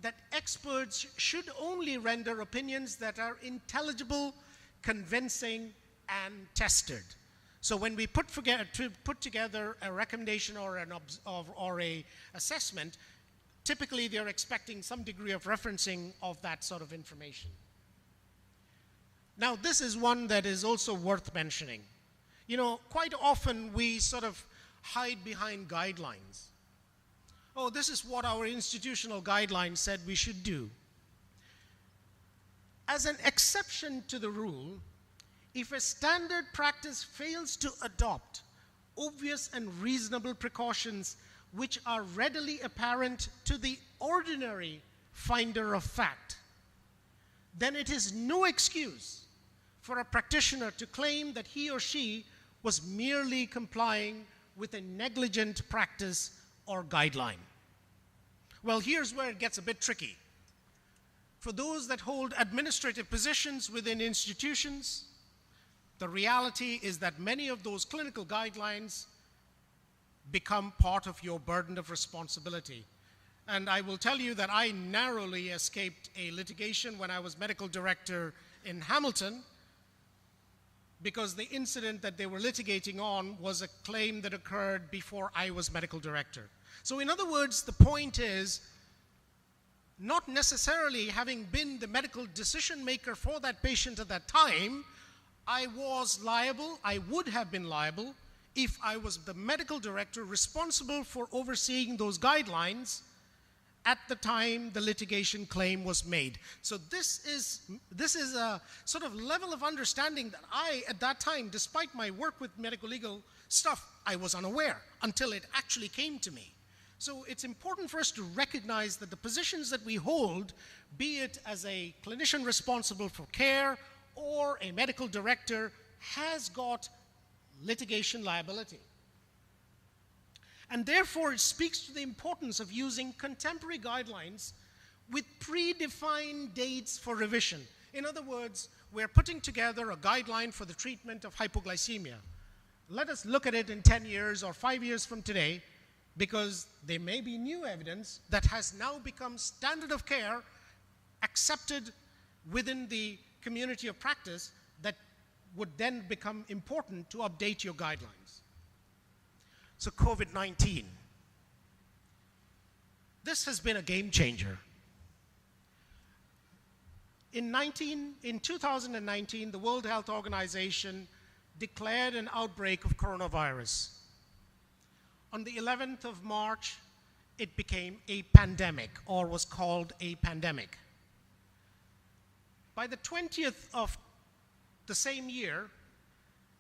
that experts should only render opinions that are intelligible, convincing, and tested. So when we put together a recommendation or a assessment, typically they're expecting some degree of referencing of that sort of information. Now, this is one that is also worth mentioning. You know, quite often we sort of hide behind guidelines. Oh, this is what our institutional guidelines said we should do. As an exception to the rule, if a standard practice fails to adopt obvious and reasonable precautions which are readily apparent to the ordinary finder of fact, then it is no excuse for a practitioner to claim that he or she was merely complying with a negligent practice or guideline. Well, here's where it gets a bit tricky. For those that hold administrative positions within institutions, the reality is that many of those clinical guidelines become part of your burden of responsibility. And I will tell you that I narrowly escaped a litigation when I was medical director in Hamilton, because the incident that they were litigating on was a claim that occurred before I was medical director. So in other words, the point is, not necessarily having been the medical decision maker for that patient at that time, I was liable, I would have been liable, if I was the medical director responsible for overseeing those guidelines at the time the litigation claim was made. So this is a sort of level of understanding that I, at that time, despite my work with medical legal stuff, I was unaware until it actually came to me. So it's important for us to recognize that the positions that we hold, be it as a clinician responsible for care or a medical director, has got litigation liability. And therefore, it speaks to the importance of using contemporary guidelines with predefined dates for revision. In other words, we're putting together a guideline for the treatment of hypoglycemia. Let us look at it in 10 years or 5 years from today, because there may be new evidence that has now become standard of care accepted within the community of practice that would then become important to update your guidelines. So COVID-19. This has been a game changer. In 2019, the World Health Organization declared an outbreak of coronavirus. On the 11th of March, it became a pandemic, or was called a pandemic. By the 20th of the same year,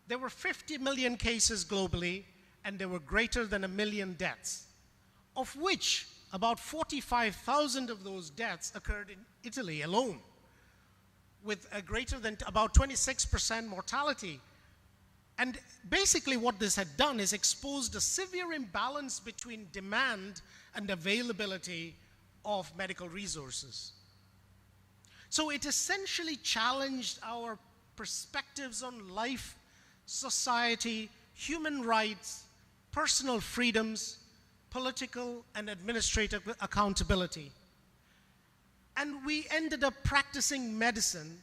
there were 50 million cases globally, and there were greater than 1 million deaths, of which about 45,000 of those deaths occurred in Italy alone, with a greater than about 26% mortality. And basically what this had done is exposed a severe imbalance between demand and availability of medical resources. So it essentially challenged our perspectives on life, society, human rights, personal freedoms, political and administrative accountability. And we ended up practicing medicine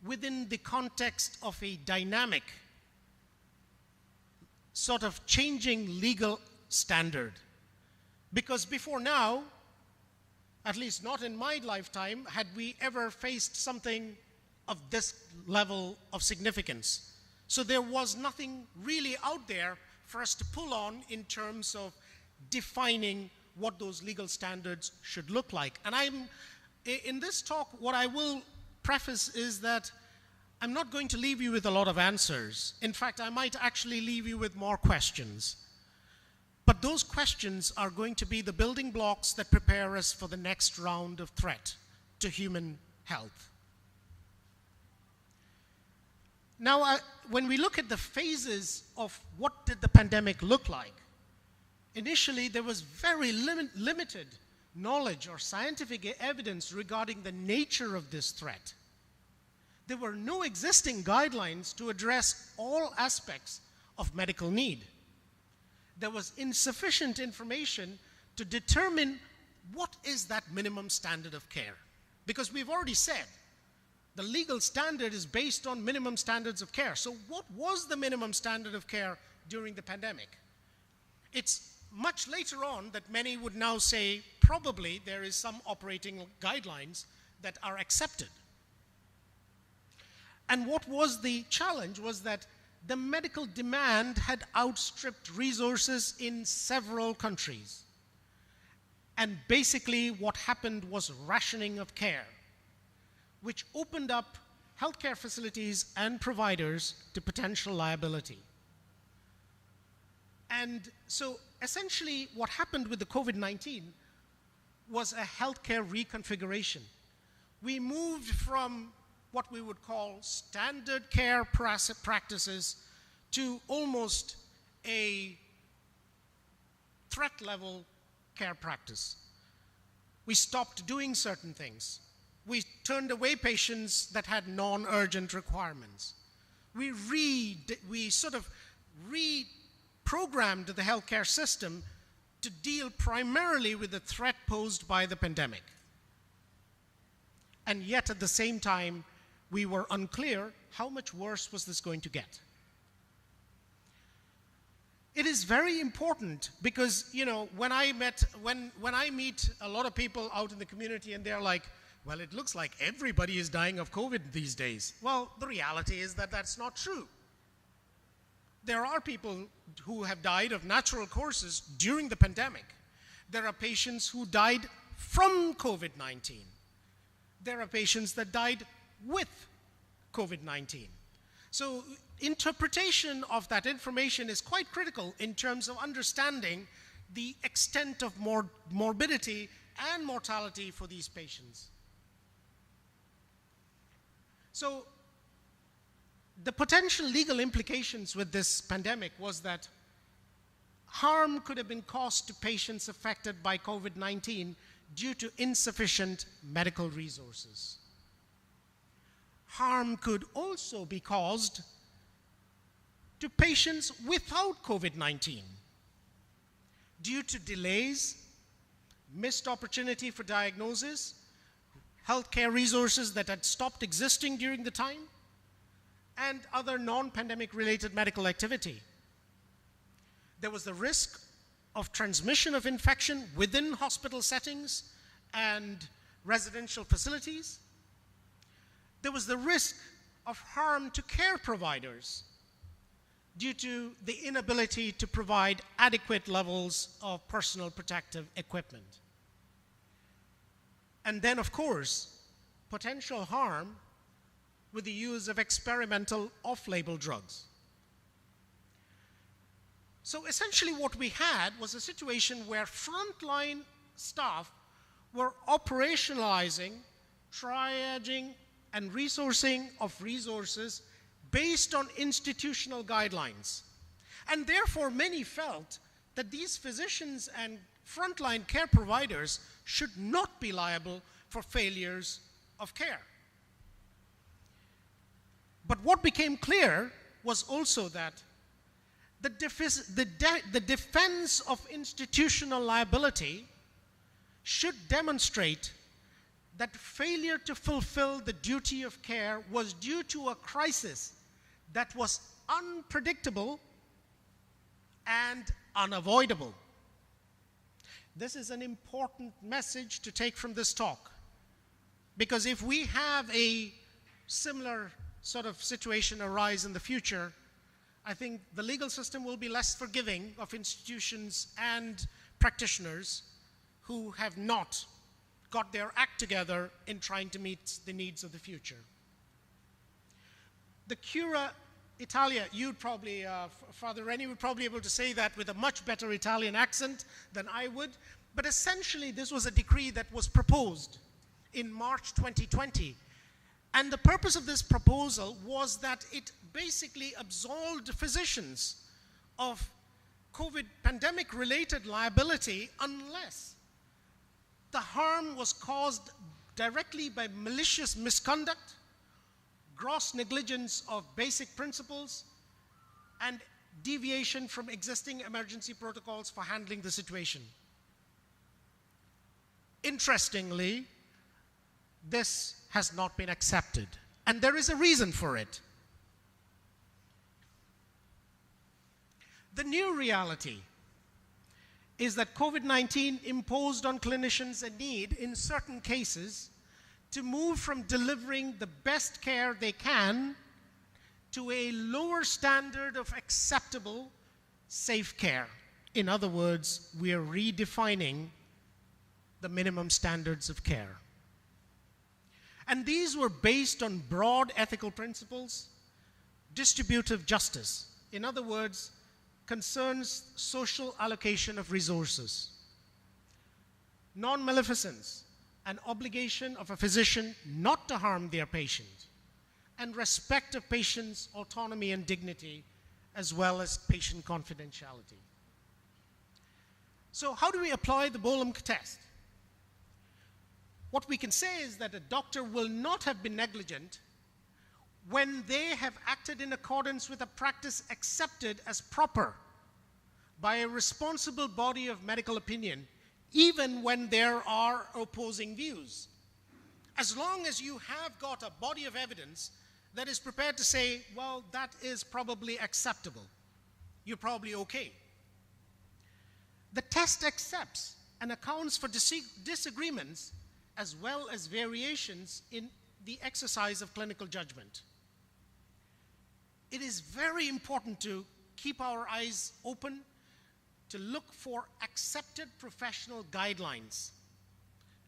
within the context of a dynamic, sort of changing legal standard. Because before now, at least not in my lifetime, had we ever faced something of this level of significance. So there was nothing really out there for us to pull on in terms of defining what those legal standards should look like. And in this talk, what I will preface is that I'm not going to leave you with a lot of answers. In fact, I might actually leave you with more questions. But those questions are going to be the building blocks that prepare us for the next round of threat to human health. Now, when we look at the phases of what did the pandemic look like, initially there was very limited knowledge or scientific evidence regarding the nature of this threat. There were no existing guidelines to address all aspects of medical need. There was insufficient information to determine what is that minimum standard of care. Because we've already said, the legal standard is based on minimum standards of care. So what was the minimum standard of care during the pandemic? It's much later on that many would now say probably there is some operating guidelines that are accepted. And what was the challenge was that the medical demand had outstripped resources in several countries. And basically what happened was rationing of care, which opened up healthcare facilities and providers to potential liability. And so essentially what happened with the COVID-19 was a healthcare reconfiguration. We moved from what we would call standard care practices to almost a threat level care practice. We stopped doing certain things. We turned away patients that had non-urgent requirements. We sort of reprogrammed the healthcare system to deal primarily with the threat posed by the pandemic. And yet at the same time, we were unclear how much worse was this going to get. It is very important because, you know, when I meet a lot of people out in the community and they're like, well, it looks like everybody is dying of COVID these days. Well, the reality is that that's not true. There are people who have died of natural causes during the pandemic. There are patients who died from COVID-19. There are patients that died with COVID-19. So interpretation of that information is quite critical in terms of understanding the extent of morbidity and mortality for these patients. So the potential legal implications with this pandemic was that harm could have been caused to patients affected by COVID-19 due to insufficient medical resources. Harm could also be caused to patients without COVID-19 due to delays, missed opportunity for diagnosis, healthcare resources that had stopped existing during the time, and other non-pandemic related medical activity. There was the risk of transmission of infection within hospital settings and residential facilities. There was the risk of harm to care providers due to the inability to provide adequate levels of personal protective equipment. And then, of course, potential harm with the use of experimental off-label drugs. So essentially what we had was a situation where frontline staff were operationalizing, triaging, and resourcing of resources based on institutional guidelines. And therefore, many felt that these physicians and frontline care providers should not be liable for failures of care. But what became clear was also that the defense of institutional liability should demonstrate that failure to fulfill the duty of care was due to a crisis that was unpredictable and unavoidable. This is an important message to take from this talk, because if we have a similar sort of situation arise in the future, I think the legal system will be less forgiving of institutions and practitioners who have not got their act together in trying to meet the needs of the future. The Cura Italia, you'd probably, Father Rennie would probably be able to say that with a much better Italian accent than I would, but essentially this was a decree that was proposed in March 2020. And the purpose of this proposal was that it basically absolved physicians of COVID pandemic-related liability unless the harm was caused directly by malicious misconduct, gross negligence of basic principles, and deviation from existing emergency protocols for handling the situation. Interestingly, this has not been accepted, and there is a reason for it. The new reality is that COVID-19 imposed on clinicians a need in certain cases to move from delivering the best care they can to a lower standard of acceptable, safe care. In other words, we are redefining the minimum standards of care. And these were based on broad ethical principles, distributive justice. In other words, concerns social allocation of resources, non-maleficence, an obligation of a physician not to harm their patient, and respect of patient's autonomy and dignity, as well as patient confidentiality. So how do we apply the Bolum test? What we can say is that a doctor will not have been negligent when they have acted in accordance with a practice accepted as proper by a responsible body of medical opinion, even when there are opposing views. As long as you have got a body of evidence that is prepared to say, well, that is probably acceptable, you're probably okay. The test accepts and accounts for disagreements as well as variations in the exercise of clinical judgment. It is very important to keep our eyes open to look for accepted professional guidelines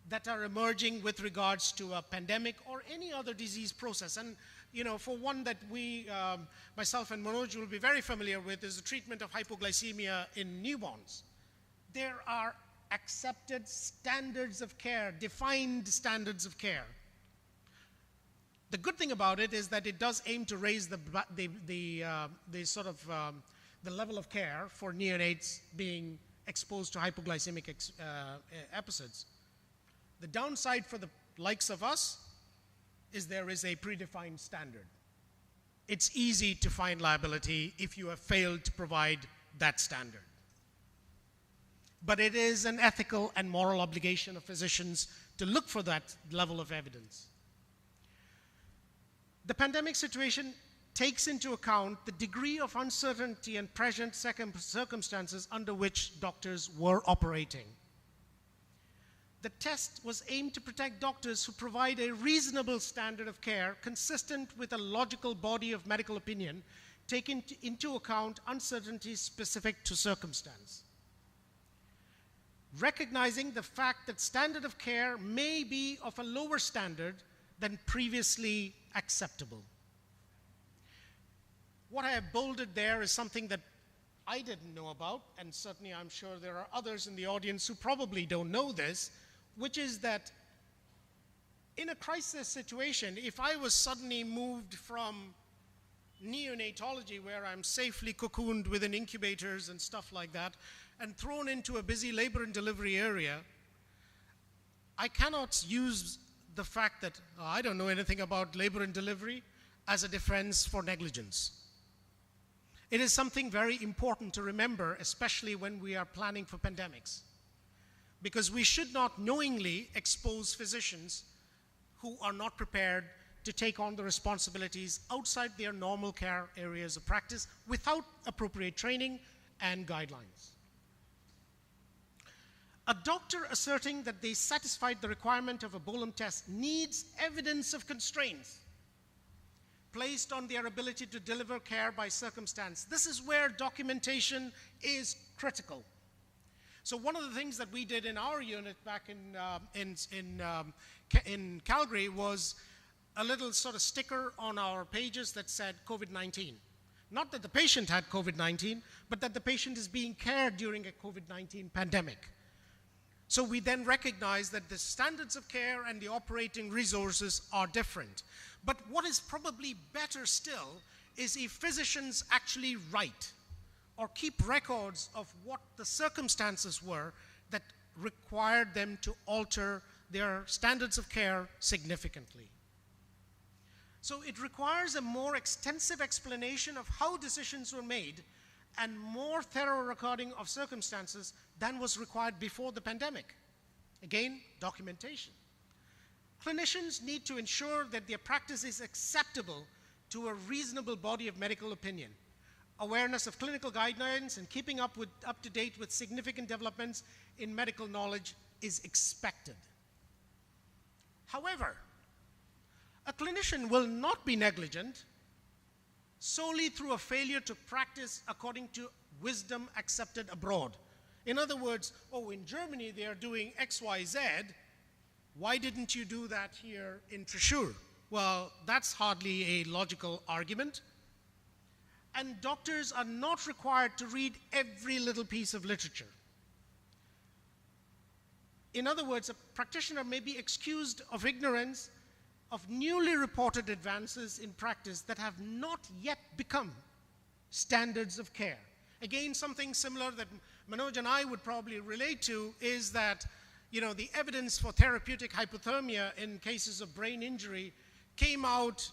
that are emerging with regards to a pandemic or any other disease process. And you know, for one that we, myself and Manoj will be very familiar with, is the treatment of hypoglycemia in newborns. There are accepted standards of care, defined standards of care. The good thing about it is that it does aim to raise the level of care for neonates being exposed to hypoglycemic episodes. The downside for the likes of us is there is a predefined standard. It's easy to find liability if you have failed to provide that standard. But it is an ethical and moral obligation of physicians to look for that level of evidence. The pandemic situation takes into account the degree of uncertainty and present circumstances under which doctors were operating. The test was aimed to protect doctors who provide a reasonable standard of care consistent with a logical body of medical opinion, take into account uncertainties specific to circumstance. Recognizing the fact that standard of care may be of a lower standard than previously acceptable. What I have bolded there is something that I didn't know about, and certainly I'm sure there are others in the audience who probably don't know this, which is that in a crisis situation, if I was suddenly moved from neonatology, where I'm safely cocooned within incubators and stuff like that, and thrown into a busy labor and delivery area, I cannot use the fact that I don't know anything about labor and delivery as a defense for negligence. It is something very important to remember, especially when we are planning for pandemics, because we should not knowingly expose physicians who are not prepared to take on the responsibilities outside their normal care areas of practice without appropriate training and guidelines. A doctor asserting that they satisfied the requirement of a Bolum test needs evidence of constraints placed on their ability to deliver care by circumstance. This is where documentation is critical. So one of the things that we did in our unit back in Calgary was a little sort of sticker on our pages that said COVID-19. Not that the patient had COVID-19, but that the patient is being cared during a COVID-19 pandemic. So we then recognize that the standards of care and the operating resources are different. But what is probably better still is if physicians actually write or keep records of what the circumstances were that required them to alter their standards of care significantly. So it requires a more extensive explanation of how decisions were made and more thorough recording of circumstances than was required before the pandemic. Again, documentation. Clinicians need to ensure that their practice is acceptable to a reasonable body of medical opinion. Awareness of clinical guidelines and keeping up to date with significant developments in medical knowledge is expected. However, a clinician will not be negligent solely through a failure to practice according to wisdom accepted abroad. In other words, oh, in Germany they are doing X, Y, Z. Why didn't you do that here in Trishur? Well, that's hardly a logical argument. And doctors are not required to read every little piece of literature. In other words, a practitioner may be excused of ignorance of newly reported advances in practice that have not yet become standards of care. Again, something similar that Manoj and I would probably relate to is that, you know, the evidence for therapeutic hypothermia in cases of brain injury came out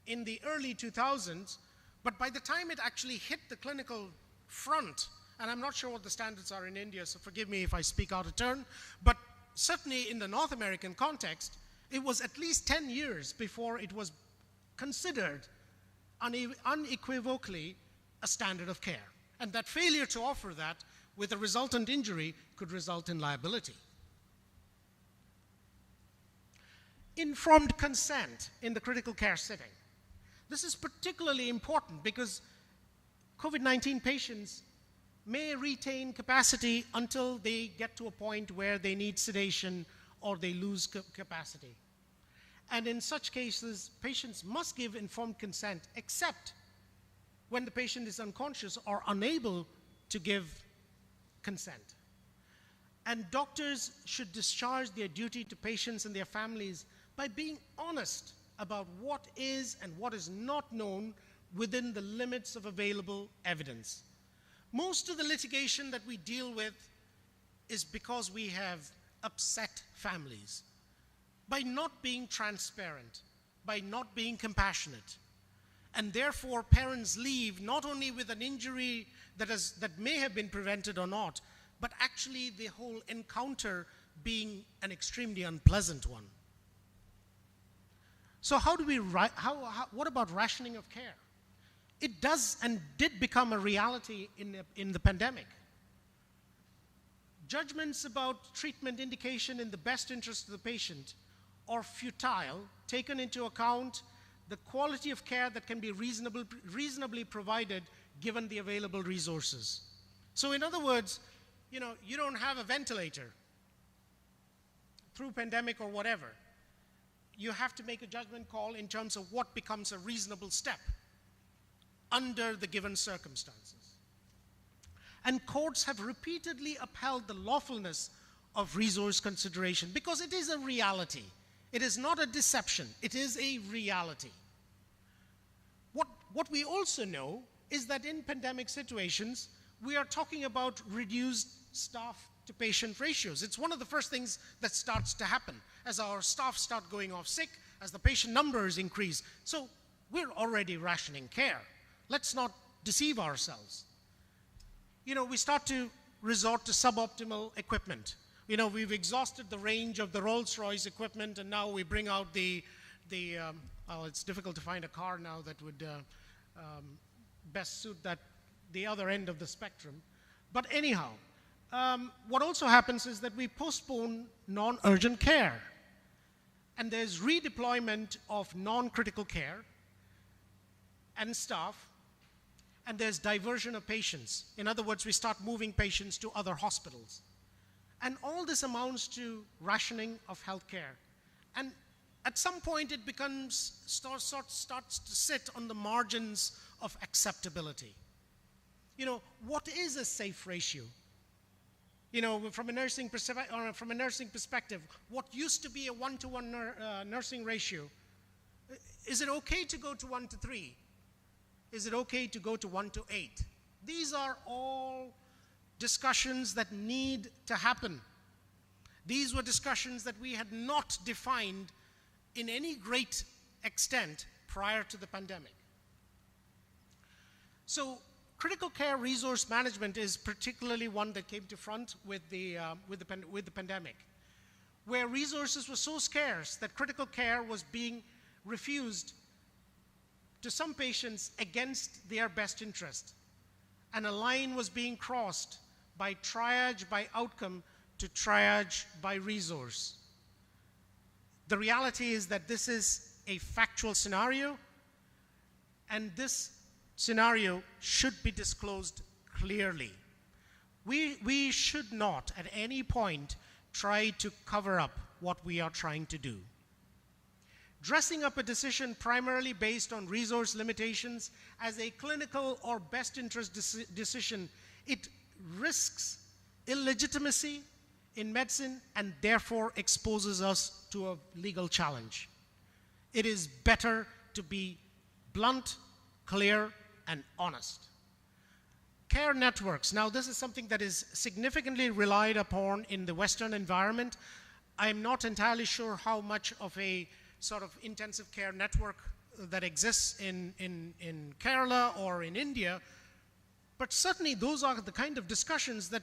in the early 2000s, but by the time it actually hit the clinical front, and I'm not sure what the standards are in India, so forgive me if I speak out of turn, but certainly in the North American context, it was at least 10 years before it was considered unequivocally a standard of care. And that failure to offer that with a resultant injury could result in liability. Informed consent in the critical care setting. This is particularly important because COVID-19 patients may retain capacity until they get to a point where they need sedation or they lose capacity. And in such cases, patients must give informed consent except when the patient is unconscious or unable to give consent. And doctors should discharge their duty to patients and their families by being honest about what is and what is not known within the limits of available evidence. Most of the litigation that we deal with is because we have upset families by not being transparent, by not being compassionate. And therefore, parents leave not only with an injury that may have been prevented or not, but actually the whole encounter being an extremely unpleasant one. So what about rationing of care? It does and did become a reality in the pandemic. Judgments about treatment indication in the best interest of the patient are futile, taken into account the quality of care that can be reasonably provided given the available resources. So in other words, you don't have a ventilator through pandemic or whatever. You have to make a judgment call in terms of what becomes a reasonable step under the given circumstances. And courts have repeatedly upheld the lawfulness of resource consideration because it is a reality. It is not a deception. It is a reality. What we also know is that in pandemic situations, we are talking about reduced staff to patient ratios. It's one of the first things that starts to happen as our staff start going off sick, as the patient numbers increase. So we're already rationing care. Let's not deceive ourselves. We start to resort to suboptimal equipment. We've exhausted the range of the Rolls-Royce equipment, and now we bring out well, it's difficult to find a car now that would best suit the other end of the spectrum. But anyhow, what also happens is that we postpone non-urgent care. And there's redeployment of non-critical care and staff, and there's diversion of patients. In other words, we start moving patients to other hospitals. And all this amounts to rationing of healthcare. And at some point, it starts to sit on the margins of acceptability. What is a safe ratio? From a nursing perspective, what used to be a 1-to-1 nursing ratio, is it okay to go to 1-to-3? Is it okay to go to 1-to-8? These are all discussions that need to happen. These were discussions that we had not defined in any great extent prior to the pandemic. So critical care resource management is particularly one that came to front with the pandemic, where resources were so scarce that critical care was being refused to some patients against their best interest. And a line was being crossed by triage by outcome to triage by resource. The reality is that this is a factual scenario, and this scenario should be disclosed clearly. We should not at any point try to cover up what we are trying to do. Dressing up a decision primarily based on resource limitations as a clinical or best interest decision, it risks illegitimacy in medicine and therefore exposes us to a legal challenge. It is better to be blunt, clear, and honest. Care networks. Now, this is something that is significantly relied upon in the Western environment. I'm not entirely sure how much of a sort of intensive care network that exists in Kerala or in India, but certainly those are the kind of discussions that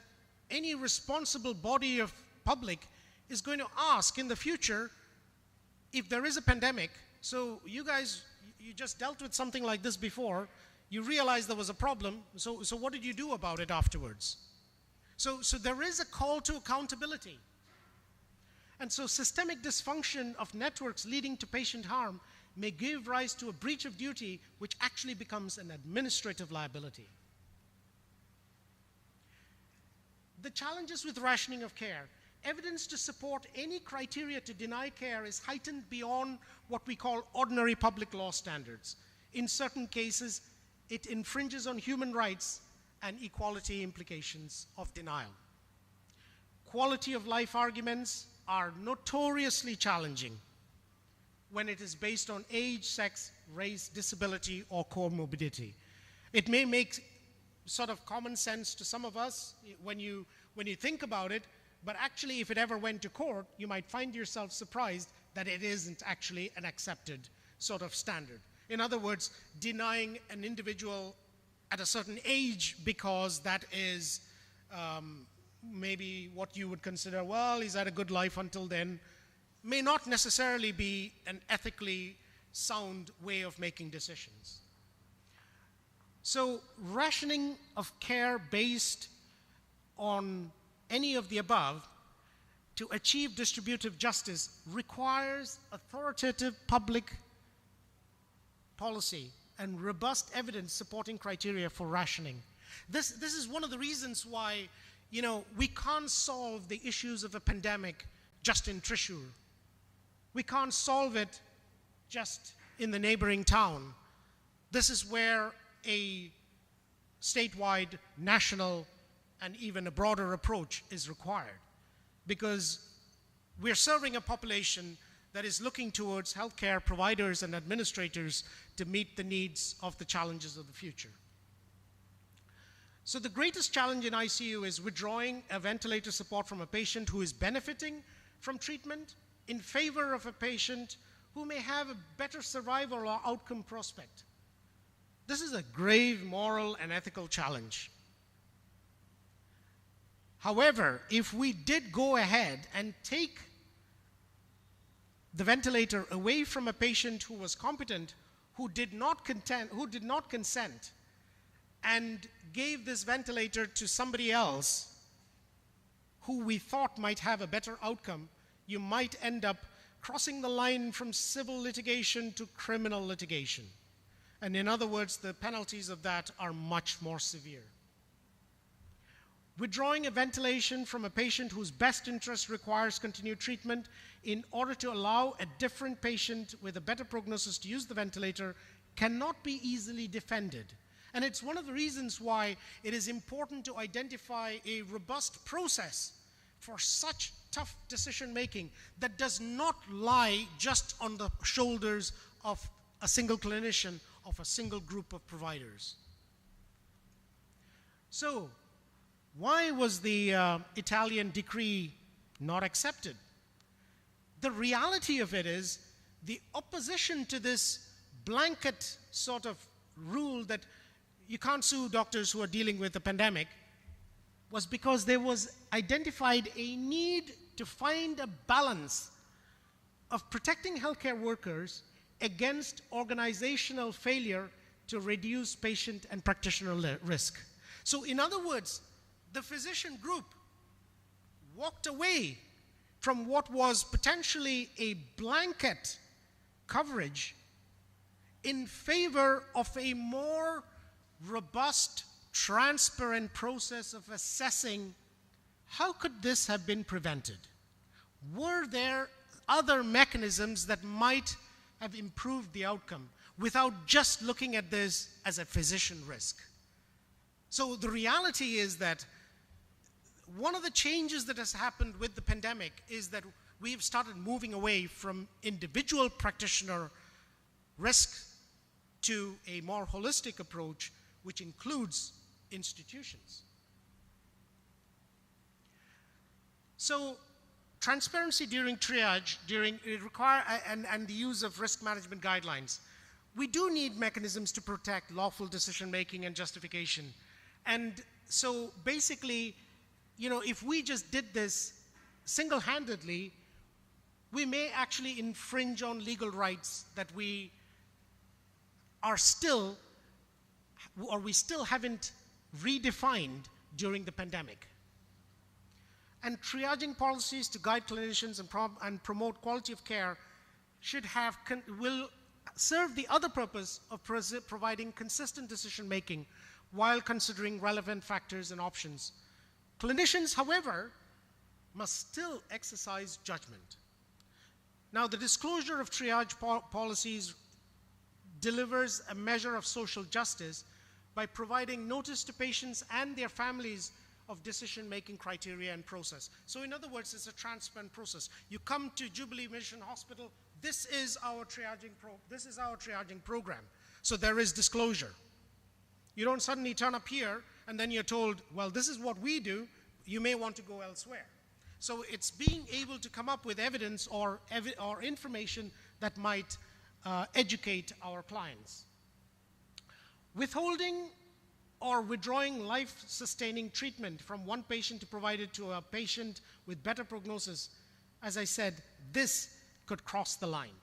any responsible body of public is going to ask in the future if there is a pandemic. So you guys, you just dealt with something like this before, you realized there was a problem, so what did you do about it afterwards? So there is a call to accountability. And so systemic dysfunction of networks leading to patient harm may give rise to a breach of duty which actually becomes an administrative liability. The challenges with rationing of care. Evidence to support any criteria to deny care is heightened beyond what we call ordinary public law standards. In certain cases, it infringes on human rights and equality implications of denial. Quality of life arguments are notoriously challenging when it is based on age, sex, race, disability, or comorbidity. It may make sort of common sense to some of us when you think about it, but actually if it ever went to court, you might find yourself surprised that it isn't actually an accepted sort of standard. In other words, denying an individual at a certain age because that is maybe what you would consider, well, he's had a good life until then, may not necessarily be an ethically sound way of making decisions. So rationing of care based on any of the above to achieve distributive justice requires authoritative public policy and robust evidence supporting criteria for rationing. This is one of the reasons why, we can't solve the issues of a pandemic just in Trishur. We can't solve it just in the neighboring town. This is where a statewide, national, and even a broader approach is required, because we're serving a population that is looking towards healthcare providers and administrators to meet the needs of the challenges of the future. So the greatest challenge in ICU is withdrawing a ventilator support from a patient who is benefiting from treatment in favor of a patient who may have a better survival or outcome prospect. This is a grave moral and ethical challenge. However, if we did go ahead and take the ventilator away from a patient who was competent, who did not consent, and gave this ventilator to somebody else who we thought might have a better outcome, you might end up crossing the line from civil litigation to criminal litigation. And in other words, the penalties of that are much more severe. Withdrawing a ventilation from a patient whose best interest requires continued treatment in order to allow a different patient with a better prognosis to use the ventilator cannot be easily defended. And it's one of the reasons why it is important to identify a robust process for such tough decision making that does not lie just on the shoulders of a single clinician, of a single group of providers. So, why was the Italian decree not accepted? The reality of it is the opposition to this blanket sort of rule that you can't sue doctors who are dealing with a pandemic was because there was identified a need to find a balance of protecting healthcare workers against organizational failure to reduce patient and practitioner risk. So in other words, the physician group walked away from what was potentially a blanket coverage in favor of a more robust, transparent process of assessing how could this have been prevented? Were there other mechanisms that might have improved the outcome without just looking at this as a physician risk? So the reality is that one of the changes that has happened with the pandemic is that we've started moving away from individual practitioner risk to a more holistic approach, which includes institutions. So transparency during triage, and the use of risk management guidelines. We do need mechanisms to protect lawful decision making and justification. And so basically, if we just did this single-handedly, we may actually infringe on legal rights that we still haven't redefined during the pandemic. And triaging policies to guide clinicians and promote quality of care will serve the other purpose of providing consistent decision making while considering relevant factors and options. Clinicians, however, must still exercise judgment. Now, the disclosure of triage policies delivers a measure of social justice by providing notice to patients and their families of decision-making criteria and process. So in other words, it's a transparent process. You come to Jubilee Mission Hospital, this is our triaging program. So there is disclosure. You don't suddenly turn up here and then you're told, well, this is what we do, you may want to go elsewhere. So it's being able to come up with evidence or information that might educate our clients. Withholding or withdrawing life-sustaining treatment from one patient to provide it to a patient with better prognosis, as I said, this could cross the line.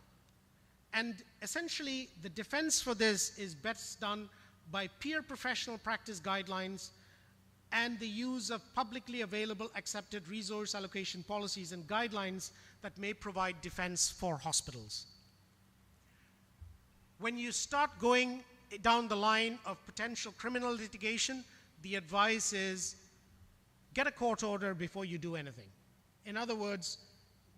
And essentially, the defense for this is best done by peer professional practice guidelines and the use of publicly available accepted resource allocation policies and guidelines that may provide defense for hospitals. When you start going down the line of potential criminal litigation, the advice is get a court order before you do anything. In other words,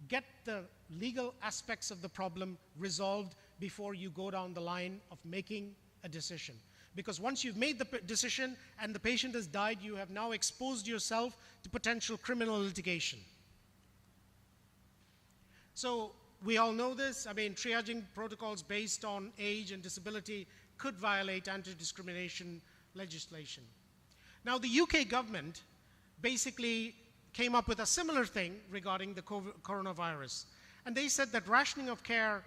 get the legal aspects of the problem resolved before you go down the line of making a decision. Because once you've made the decision and the patient has died, you have now exposed yourself to potential criminal litigation. So we all know this. I mean, triaging protocols based on age and disability could violate anti-discrimination legislation. Now, the UK government basically came up with a similar thing regarding the coronavirus. And they said that rationing of care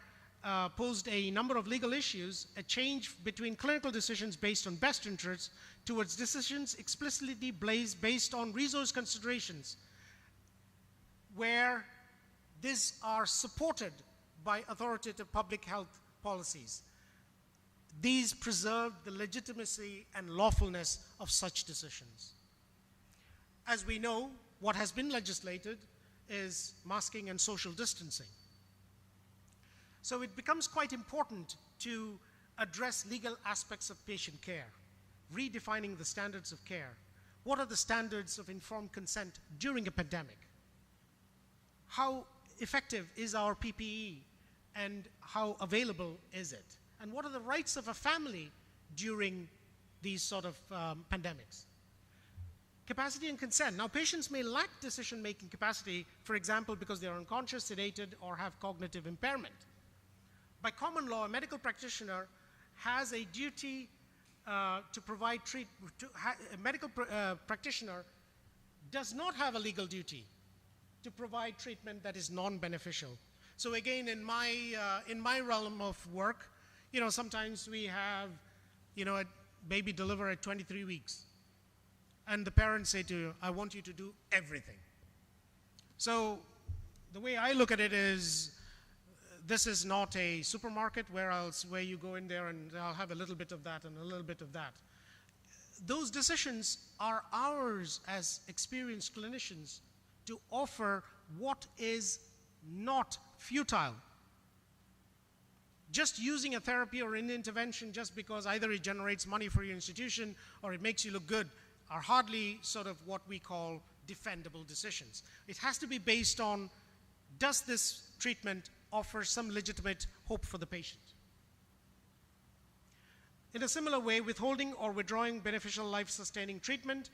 posed a number of legal issues, a change between clinical decisions based on best interests towards decisions explicitly based on resource considerations, where these are supported by authoritative public health policies. These preserve the legitimacy and lawfulness of such decisions. As we know, what has been legislated is masking and social distancing. So it becomes quite important to address legal aspects of patient care, redefining the standards of care. What are the standards of informed consent during a pandemic? How effective is our PPE and how available is it? And what are the rights of a family during these sort of pandemics? Capacity and consent. Now, patients may lack decision-making capacity, for example, because they are unconscious, sedated, or have cognitive impairment. By common law, a medical practitioner has a duty to provide treatment. A medical practitioner does not have a legal duty to provide treatment that is non-beneficial. So again, in my realm of work, you know, sometimes we have, you know, a baby deliver at 23 weeks. And the parents say to you, I want you to do everything. So the way I look at it is, this is not a supermarket where you go in there and I'll have a little bit of that and a little bit of that. Those decisions are ours as experienced clinicians to offer what is not futile. Just using a therapy or an intervention just because either it generates money for your institution or it makes you look good are hardly sort of what we call defendable decisions. It has to be based on, does this treatment offer some legitimate hope for the patient? In a similar way, withholding or withdrawing beneficial life-sustaining treatment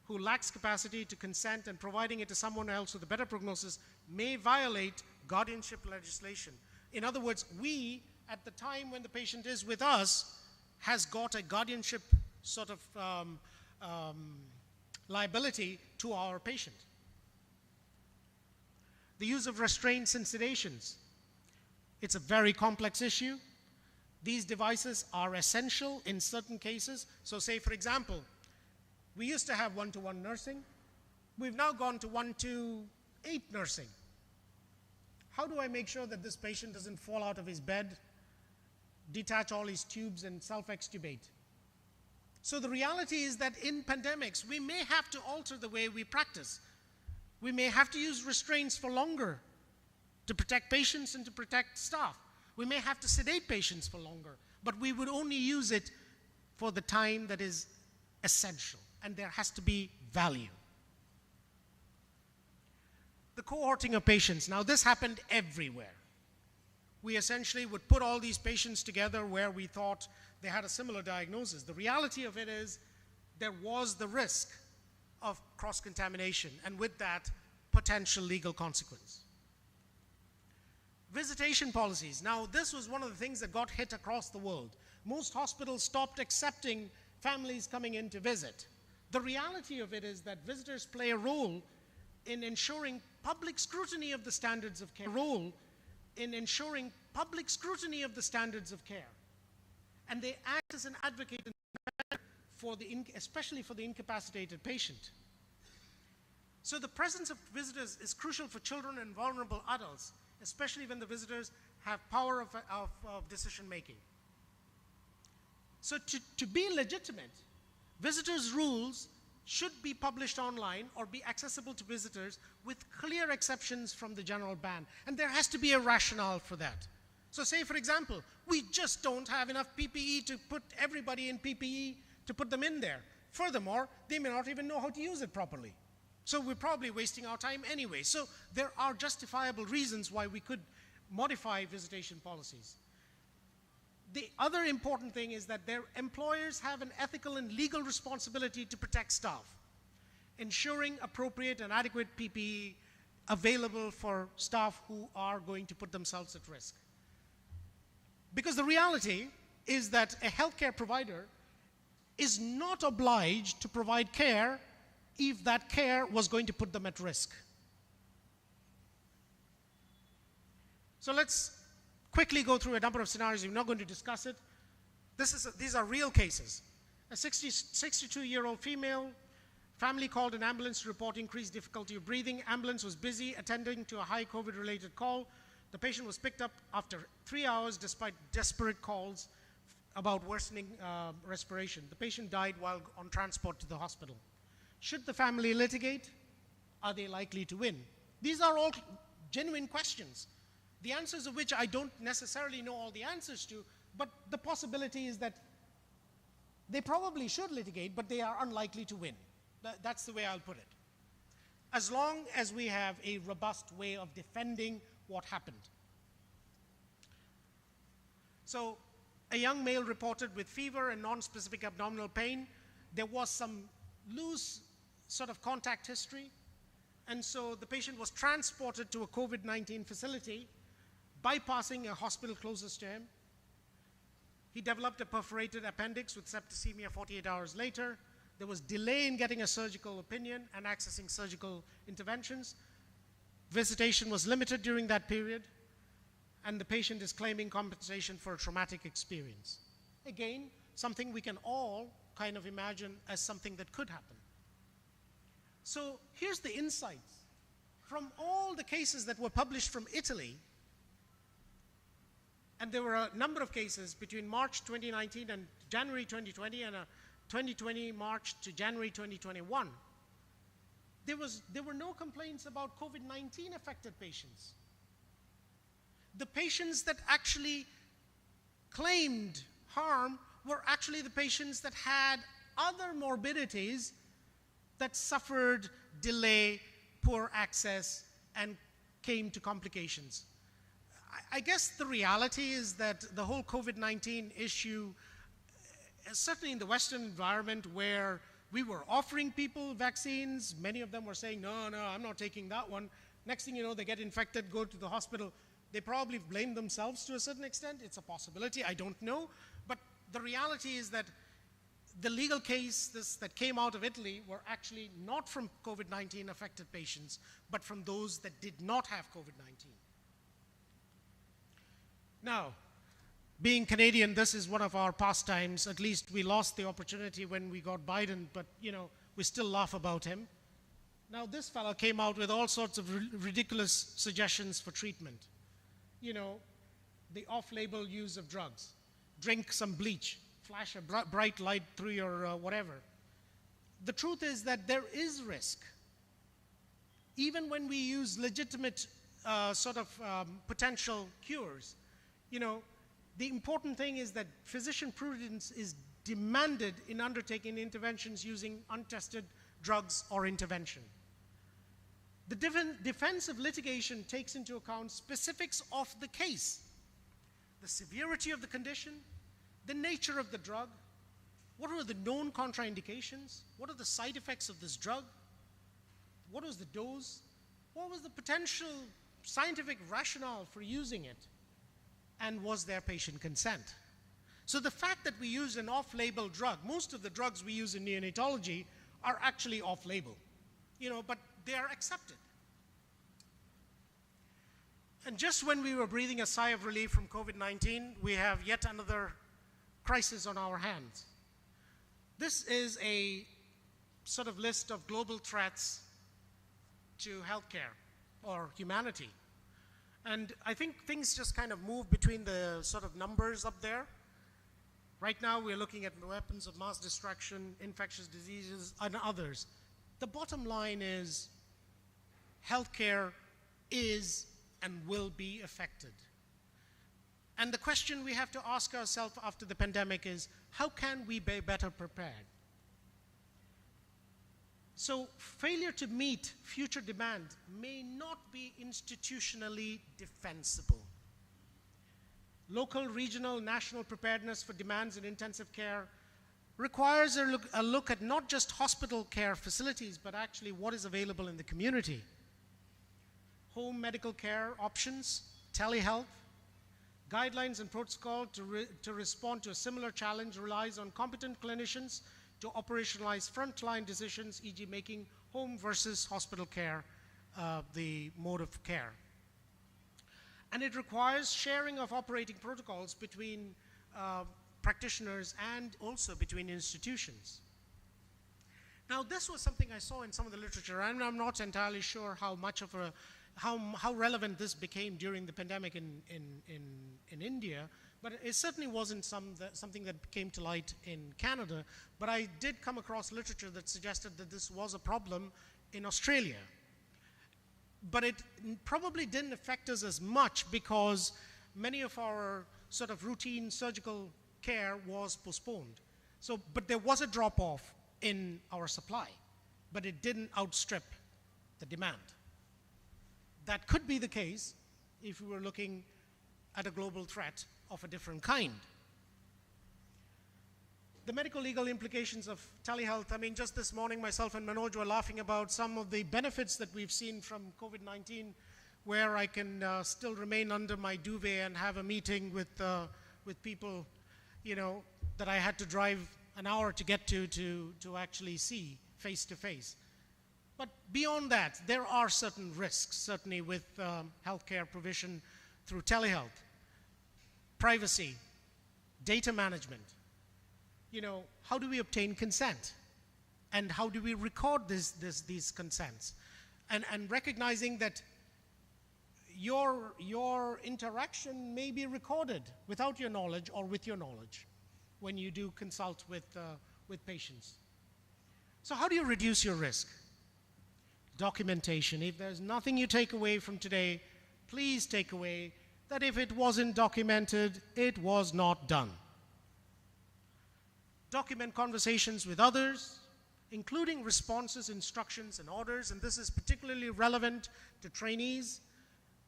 who lacks capacity to consent and providing it to someone else with a better prognosis may violate guardianship legislation. In other words, we, at the time when the patient is with us, has got a guardianship sort of liability to our patient. The use of restraints and sedations. It's a very complex issue. These devices are essential in certain cases. So say, for example, we used to have one-to-one nursing. We've now gone to 1-to-8 nursing. How do I make sure that this patient doesn't fall out of his bed, detach all his tubes, and self-extubate? So the reality is that in pandemics, we may have to alter the way we practice. We may have to use restraints for longer to protect patients and to protect staff. We may have to sedate patients for longer, but we would only use it for the time that is essential, and there has to be value. The cohorting of patients. Now, this happened everywhere. We essentially would put all these patients together where we thought they had a similar diagnosis. The reality of it is there was the risk of cross-contamination, and with that, potential legal consequence. Visitation policies. Now, this was one of the things that got hit across the world. Most hospitals stopped accepting families coming in to visit. The reality of it is that visitors play a role in ensuring public scrutiny of the standards of care. And they act as an advocate especially for the incapacitated patient. So the presence of visitors is crucial for children and vulnerable adults, especially when the visitors have power of decision making. So to be legitimate, visitors' rules should be published online or be accessible to visitors with clear exceptions from the general ban. And there has to be a rationale for that. So say, for example, we just don't have enough PPE to put everybody in PPE to put them in there. Furthermore, they may not even know how to use it properly. So we're probably wasting our time anyway. So there are justifiable reasons why we could modify visitation policies. The other important thing is that their employers have an ethical and legal responsibility to protect staff, ensuring appropriate and adequate PPE available for staff who are going to put themselves at risk. Because the reality is that a healthcare provider is not obliged to provide care if that care was going to put them at risk. So let's quickly go through a number of scenarios. We're not going to discuss it. These are real cases. A 62-year-old female, family called an ambulance to report increased difficulty of breathing. Ambulance was busy attending to a high COVID-related call. The patient was picked up after 3 hours despite desperate calls about worsening respiration. The patient died while on transport to the hospital. Should the family litigate? Are they likely to win? These are all genuine questions, the answers of which I don't necessarily know all the answers to, but the possibility is that they probably should litigate, but they are unlikely to win. That's the way I'll put it. As long as we have a robust way of defending what happened. So, a young male reported with fever and non-specific abdominal pain. There was some loose sort of contact history, and so the patient was transported to a COVID-19 facility, bypassing a hospital closest to him. He developed a perforated appendix with septicemia 48 hours later. There was delay in getting a surgical opinion and accessing surgical interventions. Visitation was limited during that period, and the patient is claiming compensation for a traumatic experience. Again, something we can all kind of imagine as something that could happen. So here's the insights. From all the cases that were published from Italy, and there were a number of cases between March 2019 and January 2020, and a 2020 March to January 2021, there were no complaints about COVID-19 affected patients. The patients that actually claimed harm were actually the patients that had other morbidities that suffered delay, poor access, and came to complications. I guess the reality is that the whole COVID-19 issue, certainly in the Western environment where we were offering people vaccines, many of them were saying, no, I'm not taking that one. Next thing you know, they get infected, go to the hospital. They probably blame themselves to a certain extent. It's a possibility, I don't know. But the reality is that the legal cases that came out of Italy were actually not from COVID-19 affected patients, but from those that did not have COVID-19. Now, being Canadian, this is one of our pastimes. At least we lost the opportunity when we got Biden, but we still laugh about him. Now, this fellow came out with all sorts of ridiculous suggestions for treatment. The off-label use of drugs. Drink some bleach, flash a bright light through your whatever. The truth is that there is risk. Even when we use legitimate potential cures, the important thing is that physician prudence is demanded in undertaking interventions using untested drugs or intervention. The defense of litigation takes into account specifics of the case, the severity of the condition, the nature of the drug, what are the known contraindications, what are the side effects of this drug, what was the dose, what was the potential scientific rationale for using it, and was there patient consent? So the fact that we use an off-label drug, most of the drugs we use in neonatology are actually off-label, but they are accepted. And just when we were breathing a sigh of relief from COVID-19, we have yet another crisis on our hands. This is a sort of list of global threats to healthcare or humanity. And I think things just kind of move between the sort of numbers up there. Right now we're looking at weapons of mass destruction, infectious diseases, and others. The bottom line is healthcare is and will be affected. And the question we have to ask ourselves after the pandemic is, how can we be better prepared? So failure to meet future demand may not be institutionally defensible. Local, regional, national preparedness for demands in intensive care requires a look at not just hospital care facilities, but actually what is available in the community. Home medical care options, telehealth, guidelines and protocol to respond to a similar challenge relies on competent clinicians to operationalize frontline decisions, e.g. making home versus hospital care the mode of care. And it requires sharing of operating protocols between practitioners and also between institutions. Now, this was something I saw in some of the literature, and I'm not entirely sure how much of how relevant this became during the pandemic in India, but it certainly wasn't something that came to light in Canada. But I did come across literature that suggested that this was a problem in Australia. But it probably didn't affect us as much because many of our sort of routine surgical care was postponed. But there was a drop-off in our supply, but it didn't outstrip the demand. That could be the case if we were looking at a global threat of a different kind. The medical legal implications of telehealth, I mean, just this morning myself and Manoj were laughing about some of the benefits that we've seen from COVID-19, where I can still remain under my duvet and have a meeting with people, you know, that I had to drive an hour to get to actually see face to face. But beyond that, there are certain risks, certainly with healthcare provision through telehealth. Privacy, data management. You know, how do we obtain consent? And how do we record these consents? And recognizing that your interaction may be recorded without your knowledge or with your knowledge when you do consult with patients. So how do you reduce your risk? Documentation. If there's nothing you take away from today, please take away that if it wasn't documented, it was not done. Document conversations with others, including responses, instructions, and orders, and this is particularly relevant to trainees.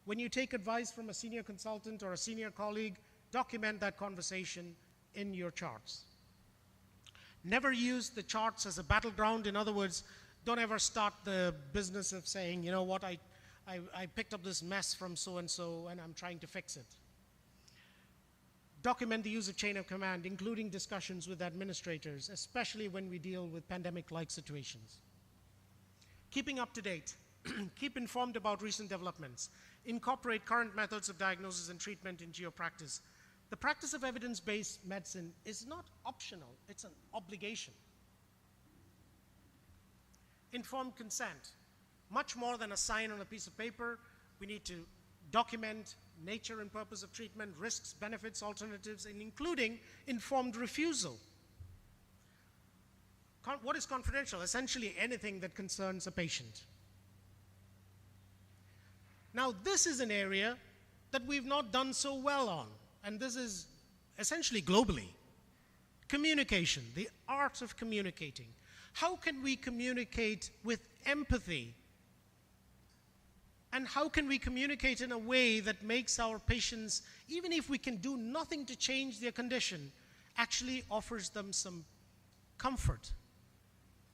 When you take advice from a senior consultant or a senior colleague, document that conversation in your charts. Never use the charts as a battleground. In other words, don't ever start the business of saying, you know what, I picked up this mess from so-and-so and I'm trying to fix it. Document the use of chain of command, including discussions with administrators, especially when we deal with pandemic-like situations. Keeping up to date. Keep informed about recent developments. Incorporate current methods of diagnosis and treatment into your practice. The practice of evidence-based medicine is not optional, it's an obligation. Informed consent. Much more than a sign on a piece of paper, we need to document nature and purpose of treatment, risks, benefits, alternatives, and including informed refusal. What is confidential? Essentially anything that concerns a patient. Now, this is an area that we've not done so well on, and this is essentially globally. Communication, the art of communicating. How can we communicate with empathy? And how can we communicate in a way that makes our patients, even if we can do nothing to change their condition, actually offers them some comfort?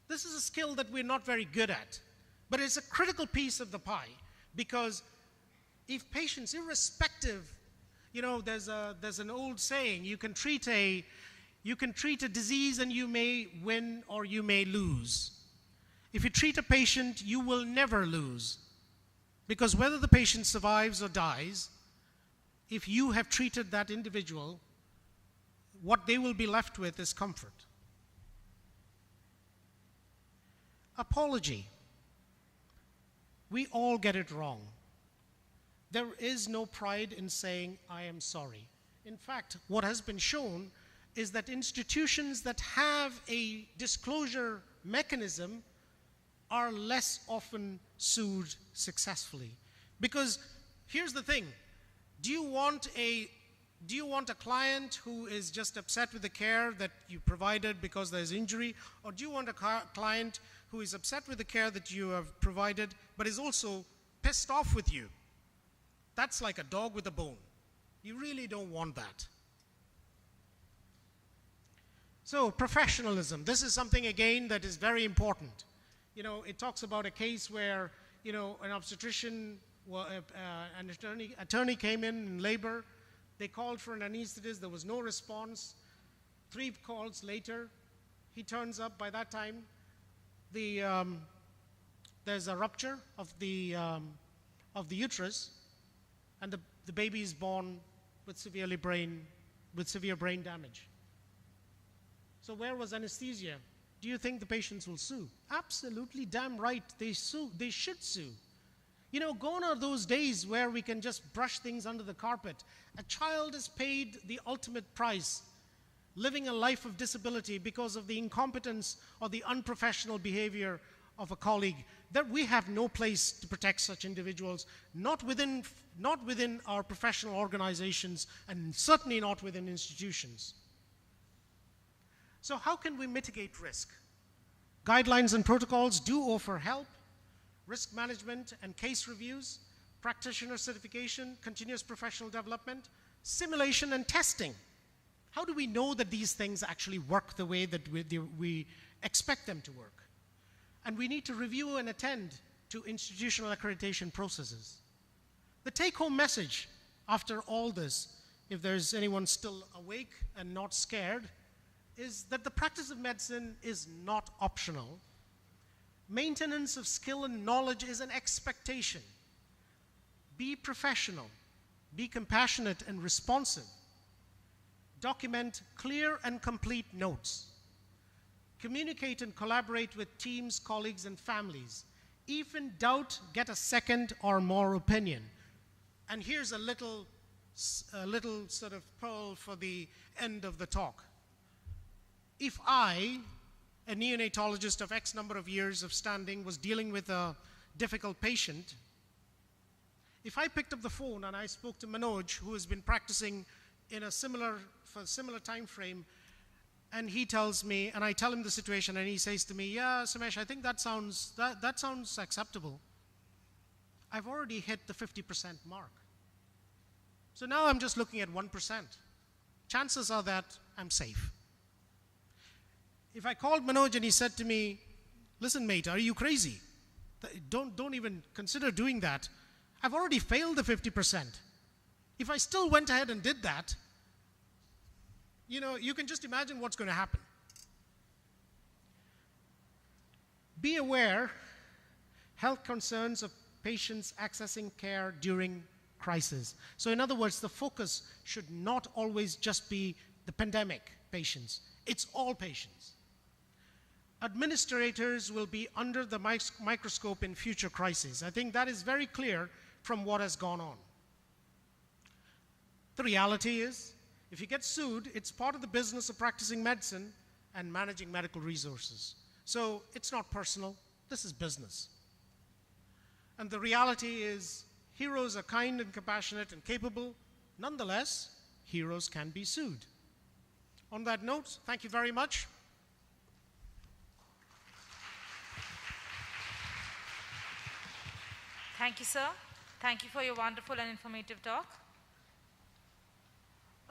This is a skill that we're not very good at, but it's a critical piece of the pie, because if patients, irrespective, you know, there's an old saying, you can treat a disease and you may win or you may lose. If you treat a patient, you will never lose. Because whether the patient survives or dies, if you have treated that individual, what they will be left with is comfort. Apology. We all get it wrong. There is no pride in saying, I am sorry. In fact, what has been shown is that institutions that have a disclosure mechanism are less often sued successfully. Because here's the thing, do you want a Do you want a client who is just upset with the care that you provided because there's injury? Or do you want a client who is upset with the care that you have provided but is also pissed off with you? That's like a dog with a bone. You really don't want that. So professionalism, this is something again that is very important. You know, it talks about a case where, you know, an obstetrician, an attorney came in labor. They called for an anesthetist. There was no response. 3 calls later, he turns up. By that time, there's a rupture of the uterus, and the baby is born with severe brain damage. So where was anesthesia? Do you think the patients will sue? Absolutely damn right, they sue. They should sue. You know, gone are those days where we can just brush things under the carpet. A child is paid the ultimate price, living a life of disability because of the incompetence or the unprofessional behavior of a colleague, that we have no place to protect such individuals, not within our professional organizations, and certainly not within institutions. So how can we mitigate risk? Guidelines and protocols do offer help. Risk management and case reviews, practitioner certification, continuous professional development, simulation and testing. How do we know that these things actually work the way that we expect them to work? And we need to review and attend to institutional accreditation processes. The take-home message after all this, if there's anyone still awake and not scared, is that the practice of medicine is not optional. Maintenance of skill and knowledge is an expectation. Be professional, be compassionate and responsive. Document clear and complete notes. Communicate and collaborate with teams, colleagues, and families. If in doubt, get a second or more opinion. And here's a little sort of pearl for the end of the talk. If I, a neonatologist of X number of years of standing, was dealing with a difficult patient, if I picked up the phone and I spoke to Manoj, who has been practicing for a similar time frame, and he tells me, and I tell him the situation, and he says to me, yeah, Sumesh, I think that sounds acceptable. I've already hit the 50% mark. So now I'm just looking at 1%. Chances are that I'm safe. If I called Manoj and he said to me, listen, mate, are you crazy? Don't even consider doing that. I've already failed the 50%. If I still went ahead and did that, you know, you can just imagine what's going to happen. Be aware health concerns of patients accessing care during crisis. So in other words, the focus should not always just be the pandemic patients. It's all patients. Administrators will be under the microscope in future crises. I think that is very clear from what has gone on. The reality is, if you get sued, it's part of the business of practicing medicine and managing medical resources. So it's not personal, this is business. And the reality is, heroes are kind and compassionate and capable. Nonetheless, heroes can be sued. On that note, thank you very much. Thank you, sir. Thank you for your wonderful and informative talk.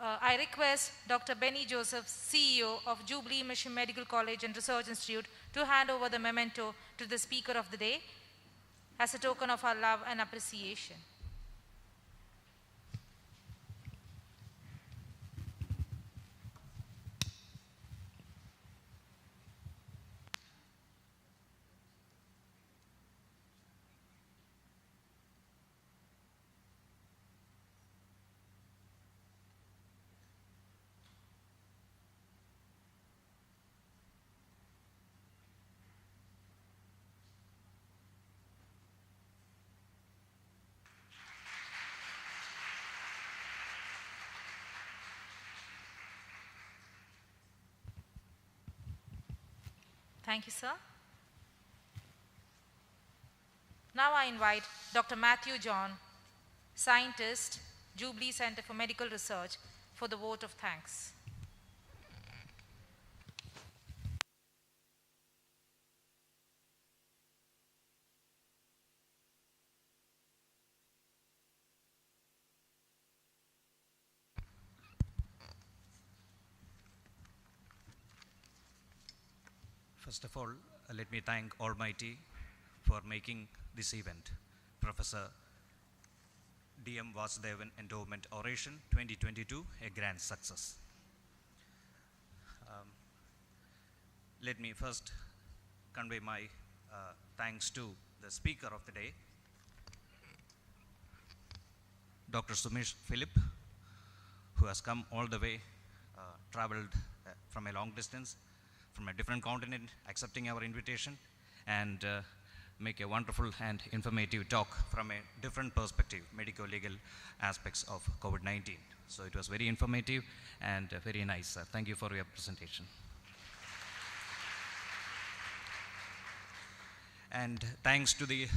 I request Dr. Benny Joseph, CEO of Jubilee Mission Medical College and Research Institute, to hand over the memento to the speaker of the day as a token of our love and appreciation. Thank you, sir. Now I invite Dr. Matthew John, scientist, Jubilee Center for Medical Research, for the vote of thanks. First of all, let me thank Almighty for making this event, Professor D.M. Vasudevan Endowment Oration 2022, a grand success. Let me first convey my thanks to the speaker of the day, Dr. Sumesh Philip, who has come all the way, traveled from a long distance, from a different continent, accepting our invitation, and make a wonderful and informative talk from a different perspective, medico-legal aspects of COVID-19. So it was very informative and very nice, sir. Thank you for your presentation. And thanks to the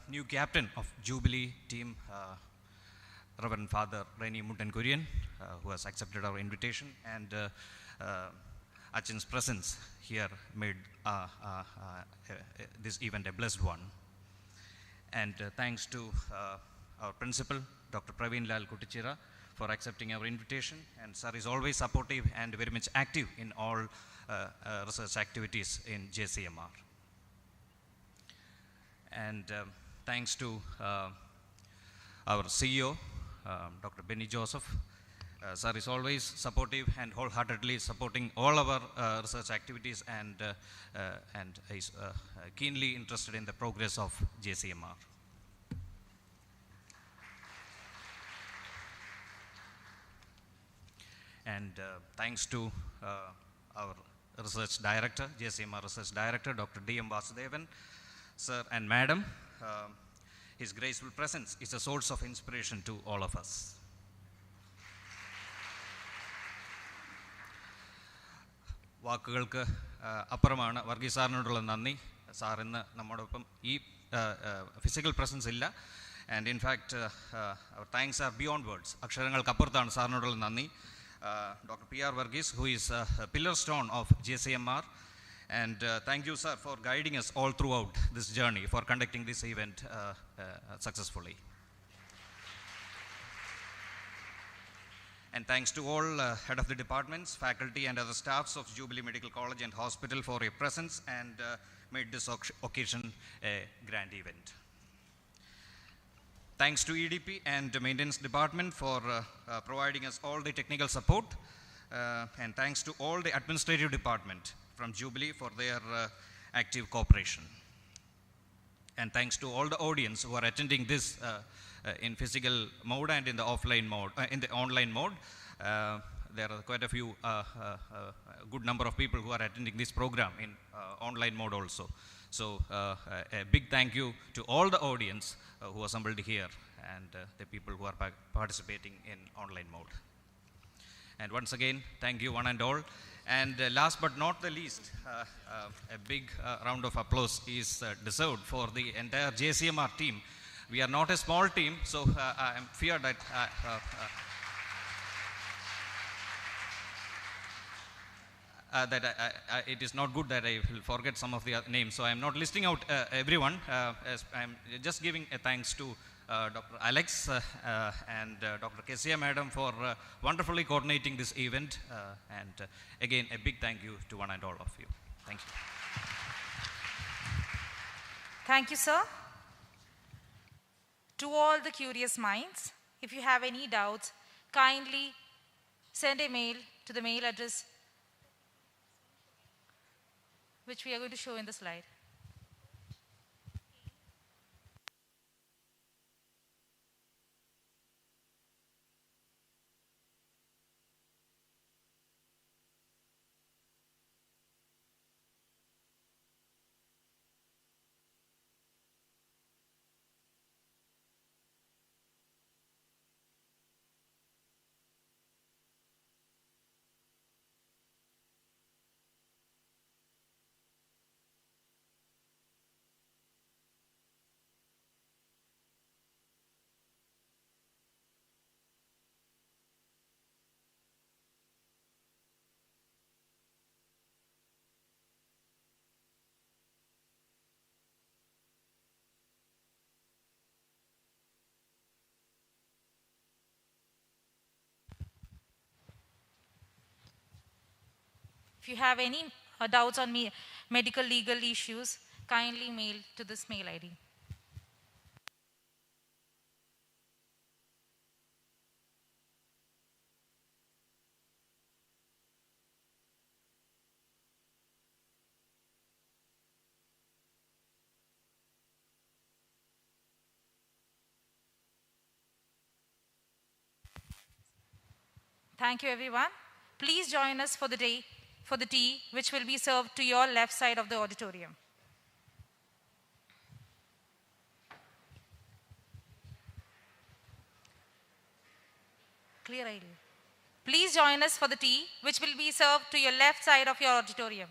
new captain of Jubilee team, Reverend Father Reni Mundankurian, who has accepted our invitation, and Achin's presence here made this event a blessed one. And thanks to our principal, Dr. Praveen Lal Kutichira, for accepting our invitation. And sir is always supportive and very much active in all research activities in JCMR. And thanks to our CEO, Dr. Benny Joseph. Sir is always supportive and wholeheartedly supporting all our research activities, and is keenly interested in the progress of JCMR. And thanks to our research director, JCMR research director, Dr. D.M. Vasudevan, sir and madam. His graceful presence is a source of inspiration to all of us. വാക്കുകൾക്ക് അപ്പുറമാണ് വർഗീസ് സാറിനോടുള്ള നന്ദി. Sir ഇന്ന് നമ്മോടൊപ്പം ഈ physical presence ഇല്ല. And in fact അവർ thanks are beyond words. അക്ഷരങ്ങൾക്കപ്പുറത്താണ് സാറിനോടുള്ള നന്ദി. Doctor P R Varghese, who is pillar stone of JCMR. And thank you, sir, for guiding us all throughout this journey, for conducting this event successfully. And thanks to all head of the departments, faculty, and other staffs of Jubilee Medical College and Hospital for your presence, and made this occasion a grand event. Thanks to EDP and the Maintenance Department for providing us all the technical support, and thanks to all the administrative department from Jubilee for their active cooperation. And thanks to all the audience who are attending this in physical mode and in the offline mode, in the online mode. There are quite a few, good number of people who are attending this program in online mode also. So a big thank you to all the audience who assembled here, and the people who are participating in online mode. And once again, thank you one and all. And last but not the least, a big round of applause is deserved for the entire JCMR team. We are not a small team, so I am feared that it is not good that I will forget some of the names. So I am not listing out everyone. As I am just giving a thanks to Dr. Alex and Dr. Kesia Madam for wonderfully coordinating this event. And again, a big thank you to one and all of you. Thank you. Thank you, sir. To all the curious minds, if you have any doubts, kindly send a mail to the mail address which we are going to show in the slide. If you have any doubts on medical legal issues, kindly mail to this mail ID. Thank you, everyone. Please join us for the tea, which will be served to your left side of the auditorium. Clear idea. Please join us for the tea, which will be served to your left side of your auditorium.